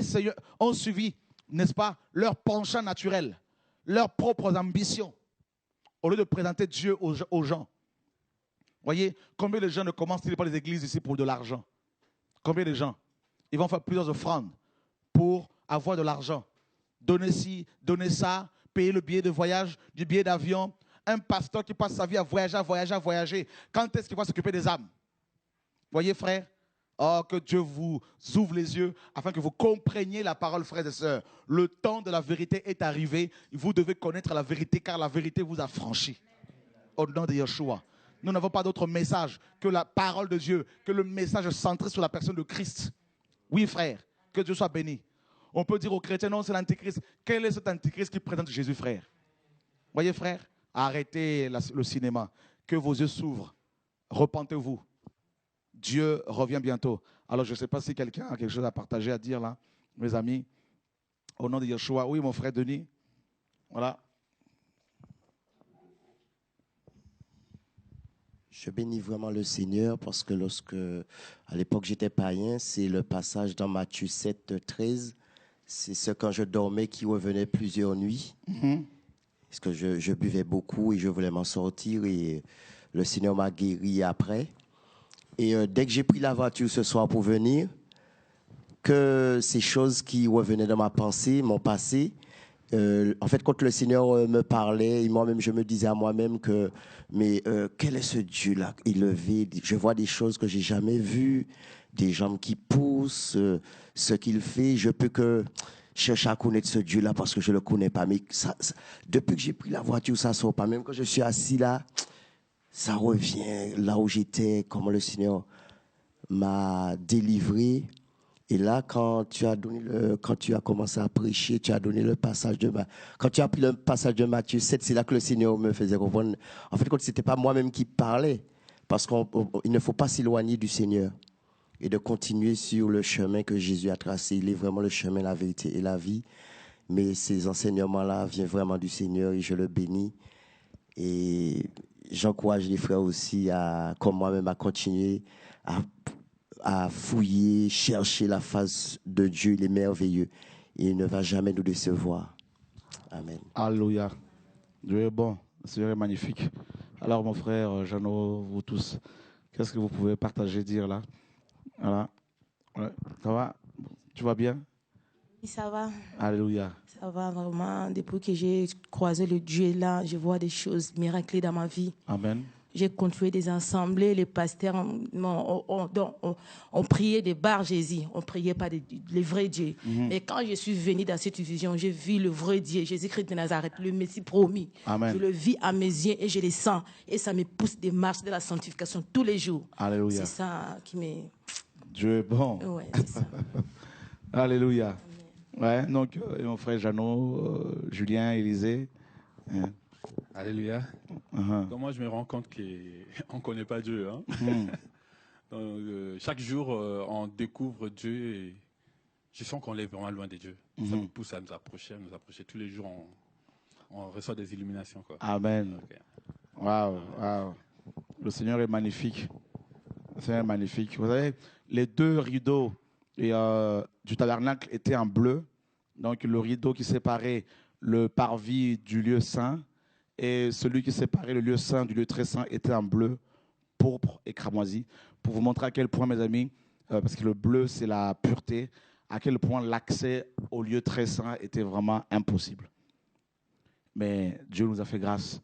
n'est-ce pas, leur penchant naturel, leurs propres ambitions, au lieu de présenter Dieu aux gens. Voyez, combien de gens ne commencent-ils pas les églises ici pour de l'argent? Combien de gens? Ils vont faire plusieurs offrandes pour avoir de l'argent. Donner ci, donner ça, payer le billet de voyage, du billet d'avion. Un pasteur qui passe sa vie à voyager. Quand est-ce qu'il va s'occuper des âmes? Voyez, frère, oh, que Dieu vous ouvre les yeux afin que vous compreniez la parole, frères et sœurs. Le temps de la vérité est arrivé. Vous devez connaître la vérité car la vérité vous a franchi. au nom de Yeshua. Nous n'avons pas d'autre message que la parole de Dieu, que le message centré sur la personne de Christ. Oui, frère, que Dieu soit béni. On peut dire aux chrétiens, non, c'est l'antichrist. Quel est cet antichrist qui présente Jésus, frère? Voyez, frère, arrêtez le cinéma. Que vos yeux s'ouvrent. Repentez-vous. Dieu revient bientôt. Alors, je ne sais pas si quelqu'un a quelque chose à partager, à dire là, mes amis. Au nom de Yeshua. Oui, mon frère Denis. Voilà. Je bénis vraiment le Seigneur parce que à l'époque, j'étais païen, c'est le passage dans Matthieu 7, 13. C'est ce quand je dormais qui revenait plusieurs nuits. Parce que je buvais beaucoup et je voulais m'en sortir et le Seigneur m'a guéri après. Et dès que j'ai pris la voiture ce soir pour venir, que ces choses qui revenaient dans ma pensée m'ont passé. En fait, quand le Seigneur me parlait, et moi-même, je me disais à moi-même que, mais quel est ce Dieu-là élevé? Je vois des choses que j'ai jamais vues, des jambes qui poussent, ce qu'il fait. Je peux que chercher à connaître ce Dieu-là parce que je le connais pas. Mais depuis que j'ai pris la voiture, ça sort pas. Même quand je suis assis là, ça revient là où j'étais, comment le Seigneur m'a délivré. Et là, quand tu as commencé à prêcher, tu as donné le passage quand tu as pris le passage de Matthieu 7, c'est là que le Seigneur me faisait comprendre. En fait, ce n'était pas moi-même qui parlais, parce qu'il ne faut pas s'éloigner du Seigneur et de continuer sur le chemin que Jésus a tracé. Il est vraiment le chemin, la vérité et la vie. Mais ces enseignements-là viennent vraiment du Seigneur et je le bénis. Et j'encourage les frères aussi, comme moi-même, à continuer à fouiller, chercher la face de Dieu. Il est merveilleux. Il ne va jamais nous décevoir. Amen. Alléluia. Dieu est bon. Le Seigneur est magnifique. Alors, mon frère Jeannot, vous tous, qu'est-ce que vous pouvez partager, dire là? Voilà. Ouais. Ça va? Tu vas bien? Oui, ça va. Alléluia. Ça va vraiment. Depuis que j'ai croisé le Dieu là, je vois des choses miraculeuses dans ma vie. Amen. J'ai continué des assemblées, les pasteurs on priait des bars Jésus, on priait pas les vrais dieux. Mais quand je suis venue dans cette vision, j'ai vu le vrai Dieu, Jésus-Christ de Nazareth, le Messie promis. Amen. Je le vis à mes yeux et je le sens. Et ça me pousse des marches de la sanctification tous les jours. Alléluia. C'est ça qui me... Dieu est bon. Ouais, c'est ça. Alléluia. Ouais, donc, mon frère Jeannot, Julien, Élisée. Alléluia. Donc moi, je me rends compte qu'on ne connaît pas Dieu. Hein? Donc, chaque jour, on découvre Dieu et je sens qu'on est vraiment loin de Dieu. Ça nous pousse à nous approcher. Tous les jours, on reçoit des illuminations. Quoi. Amen. Okay. Waouh, waouh. Le Seigneur est magnifique. Le Seigneur est magnifique. Vous savez, les deux rideaux du tabernacle étaient en bleu. Donc, le rideau qui séparait le parvis du lieu saint et celui qui séparait le lieu saint du lieu très saint était en bleu, pourpre et cramoisi. Pour vous montrer à quel point, mes amis, parce que le bleu, c'est la pureté, à quel point l'accès au lieu très saint était vraiment impossible. Mais Dieu nous a fait grâce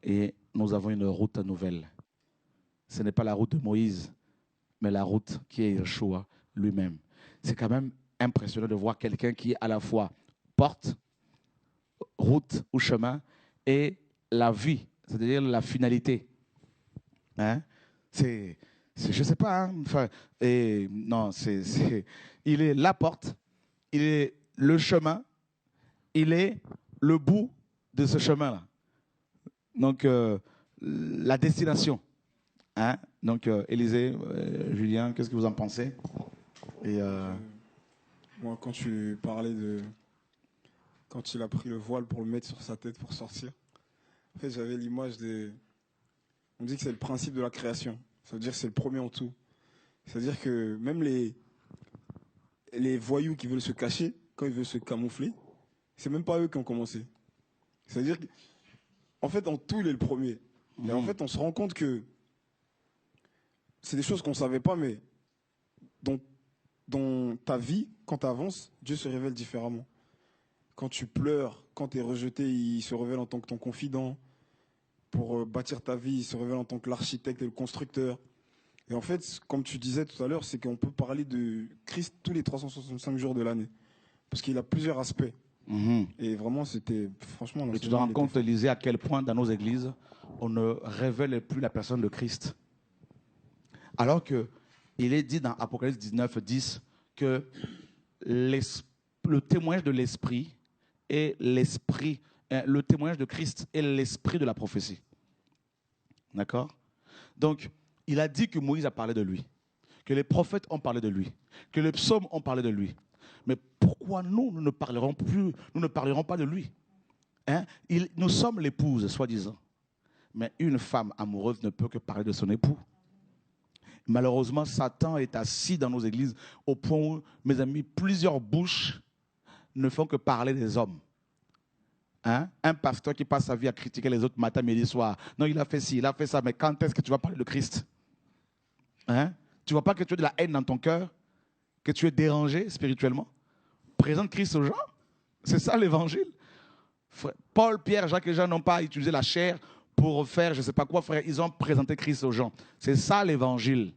et nous avons une route nouvelle. Ce n'est pas la route de Moïse, mais la route qui est Yeshua lui-même. C'est quand même impressionnant de voir quelqu'un qui est à la fois porte, route ou chemin et la vie, c'est-à-dire la finalité. Hein? Je ne sais pas. Hein? Enfin, non, il est la porte, il est le chemin, il est le bout de ce chemin-là. Donc, la destination. Hein? Donc, Élisée, Julien, qu'est-ce que vous en pensez? Moi, quand tu parlais quand il a pris le voile pour le mettre sur sa tête pour sortir, en fait, j'avais l'image on dit que c'est le principe de la création. Ça veut dire que c'est le premier en tout. C'est-à-dire que même les voyous qui veulent se cacher, quand ils veulent se camoufler, c'est même pas eux qui ont commencé. C'est-à-dire qu'en fait, en tout, il est le premier. Et en fait, on se rend compte que c'est des choses qu'on ne savait pas, mais dans ta vie, quand tu avances, Dieu se révèle différemment. Quand tu pleures, quand tu es rejeté, il se révèle en tant que ton confident. Pour bâtir ta vie, il se révèle en tant que l'architecte et le constructeur. Et en fait, comme tu disais tout à l'heure, c'est qu'on peut parler de Christ tous les 365 jours de l'année. Parce qu'il a plusieurs aspects. Et vraiment, c'était franchement... Et tu te rends compte, Élisée, à quel point dans nos églises, on ne révèle plus la personne de Christ. Alors qu'il est dit dans Apocalypse 19, 10 que le témoignage de l'Esprit est l'Esprit, le témoignage de Christ est l'Esprit de la prophétie. D'accord? Donc, il a dit que Moïse a parlé de lui, que les prophètes ont parlé de lui, que les psaumes ont parlé de lui. Mais pourquoi nous ne parlerons pas de lui? Hein? Nous sommes l'épouse, soi-disant. Mais une femme amoureuse ne peut que parler de son époux. Malheureusement, Satan est assis dans nos églises au point où, mes amis, plusieurs bouches ne font que parler des hommes. Hein? Un pasteur qui passe sa vie à critiquer les autres matin, midi, soir. Non, il a fait ci, il a fait ça, mais quand est-ce que tu vas parler de Christ? Hein? Tu ne vois pas que tu as de la haine dans ton cœur? Que tu es dérangé spirituellement? Présente Christ aux gens? C'est ça l'évangile? Paul, Pierre, Jacques et Jean n'ont pas utilisé la chair pour faire je ne sais pas quoi, frère. Ils ont présenté Christ aux gens. C'est ça l'évangile.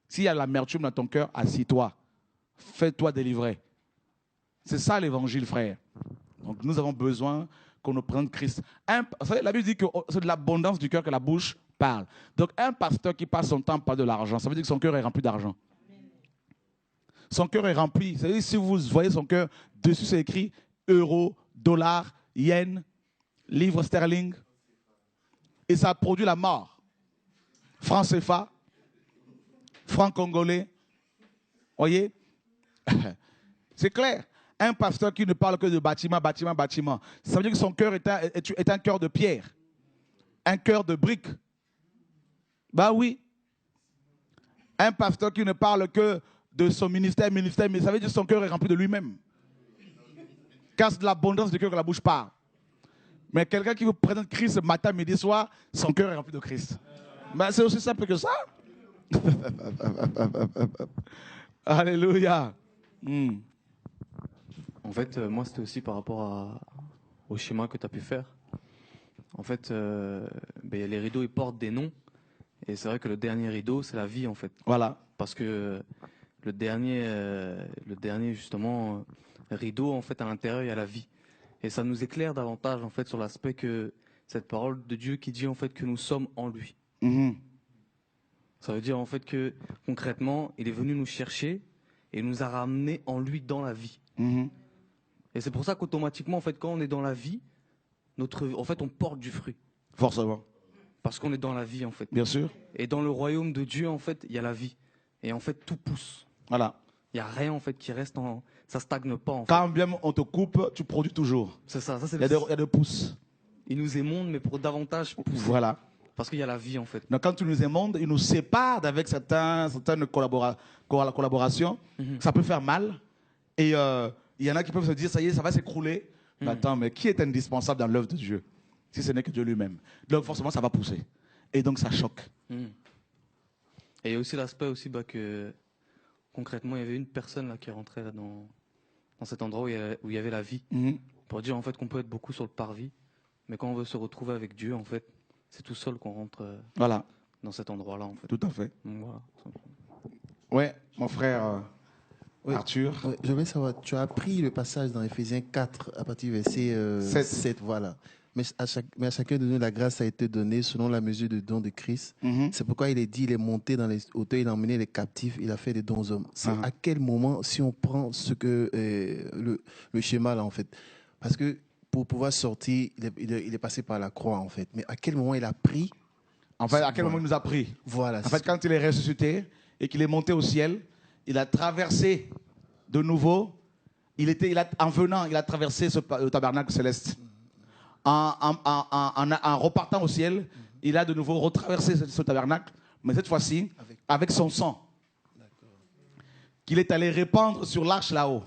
S'il y a l'amertume dans ton cœur, assis-toi. Fais-toi délivrer. C'est ça l'évangile, frère. Donc nous avons besoin qu'on nous présente Christ. Vous savez, la Bible dit que c'est de l'abondance du cœur que la bouche parle. Donc un pasteur qui passe son temps à parler de l'argent, ça veut dire que son cœur est rempli d'argent. Son cœur est rempli. C'est-à-dire si vous voyez son cœur, dessus c'est écrit euro, dollar, yen, livre sterling. Et ça produit la mort. Franc CFA, franc congolais. Voyez? C'est clair. Un pasteur qui ne parle que de bâtiment, bâtiment, bâtiment. Ça veut dire que son cœur est un cœur de pierre. Un cœur de brique. Bah oui. Un pasteur qui ne parle que de son ministère, mais ça veut dire que son cœur est rempli de lui-même. Car c'est de l'abondance du cœur que la bouche parle. Mais quelqu'un qui vous présente Christ matin, midi, soir, son cœur est rempli de Christ. Ben, c'est aussi simple que ça. Alléluia. En fait, moi, c'était aussi par rapport au schéma que tu as pu faire. En fait, les rideaux, ils portent des noms. Et c'est vrai que le dernier rideau, c'est la vie, en fait. Voilà. Parce que le dernier justement, rideau, en fait, à l'intérieur, il y a la vie. Et ça nous éclaire davantage, en fait, sur l'aspect que cette parole de Dieu qui dit, en fait, que nous sommes en lui. Ça veut dire, en fait, que concrètement, il est venu nous chercher et nous a ramenés en lui dans la vie. Et c'est pour ça qu'automatiquement, en fait, quand on est dans la vie, en fait, on porte du fruit. Forcément. Parce qu'on est dans la vie, en fait. Bien sûr. Et dans le royaume de Dieu, en fait, il y a la vie. Et en fait, tout pousse. Voilà. Il n'y a rien, en fait, qui reste en... Ça stagne pas, en fait. Quand bien on te coupe, tu produis toujours. C'est ça. Il y a des pousses. Il nous émonde, mais pour davantage pousser. Voilà. Parce qu'il y a la vie, en fait. Donc, quand tu nous émondes, il nous sépare avec certaines collaborations. Ça peut faire mal. Et il y en a qui peuvent se dire, ça y est, ça va s'écrouler. Mais attends, mais qui est indispensable dans l'œuvre de Dieu? Si ce n'est que Dieu lui-même. Donc, forcément, ça va pousser. Et donc, ça choque. Et il y a aussi l'aspect aussi que, concrètement, il y avait une personne là, qui rentrait là, dans cet endroit où il y avait la vie. Pour dire, en fait, qu'on peut être beaucoup sur le parvis. Mais quand on veut se retrouver avec Dieu, en fait, c'est tout seul qu'on rentre dans cet endroit-là, en fait. Tout à fait. Donc, voilà. Ouais, mon frère Arthur. Oui, je voulais savoir, tu as appris le passage dans Éphésiens 4, à partir du verset 7, voilà. Mais à chacun de nous, la grâce a été donnée selon la mesure du don de Christ. C'est pourquoi il est dit, il est monté dans les hauteurs, il a emmené les captifs, il a fait des dons aux hommes. C'est à quel moment, si on prend le schéma là, en fait, parce que pour pouvoir sortir, il est passé par la croix, en fait. Mais à quel moment il a pris? En fait, à quel moment il nous a pris? Voilà. En fait, quand il est ressuscité et qu'il est monté au ciel, il a traversé de nouveau. En venant, il a traversé le tabernacle céleste. En repartant au ciel, il a de nouveau retraversé ce tabernacle, mais cette fois-ci, avec son sang, qu'il est allé répandre sur l'arche là-haut.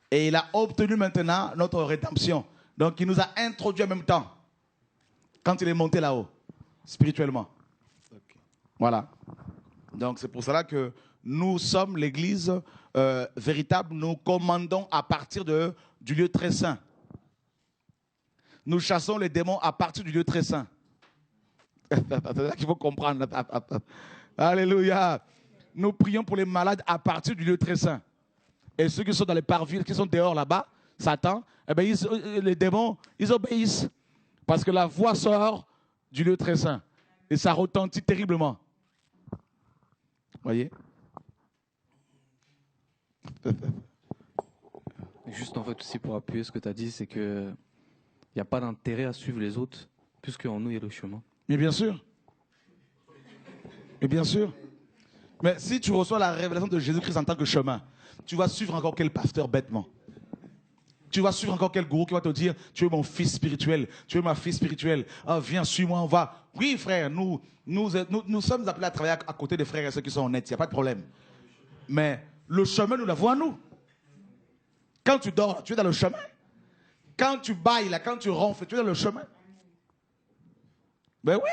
Et il a obtenu maintenant notre rédemption. Donc, il nous a introduits en même temps, quand il est monté là-haut, spirituellement. Voilà. Donc, c'est pour cela que nous sommes l'Église véritable. Nous commandons à partir du lieu très saint. Nous chassons les démons à partir du lieu très saint. C'est ça qu'il faut comprendre. Alléluia. Nous prions pour les malades à partir du lieu très saint. Et ceux qui sont dans les parvis, qui sont dehors là-bas, Satan, eh bien, les démons, ils obéissent. Parce que la voix sort du lieu très saint. Et ça retentit terriblement. Voyez? Juste en fait aussi pour appuyer ce que tu as dit, c'est que il n'y a pas d'intérêt à suivre les autres, puisqu'en nous il y a le chemin. Mais bien sûr. Mais bien sûr. Mais si tu reçois la révélation de Jésus-Christ en tant que chemin, tu vas suivre encore quel pasteur bêtement? Tu vas suivre encore quel gourou qui va te dire, tu es mon fils spirituel, tu es ma fille spirituelle, ah, viens, suis-moi, on va. Oui, frère, nous sommes appelés à travailler à côté des frères et ceux qui sont honnêtes, il n'y a pas de problème. Mais le chemin, nous l'avons à nous. Quand tu dors, tu es dans le chemin. Quand tu bailles, là, quand tu ronfles, tu es dans le chemin. Ben oui.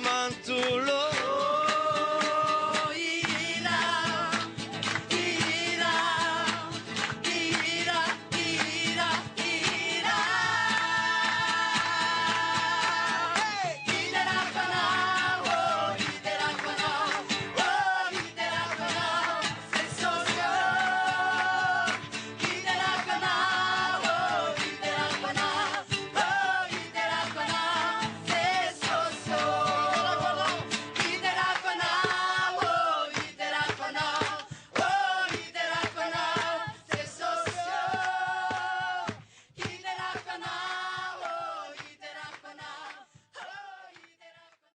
Mantulu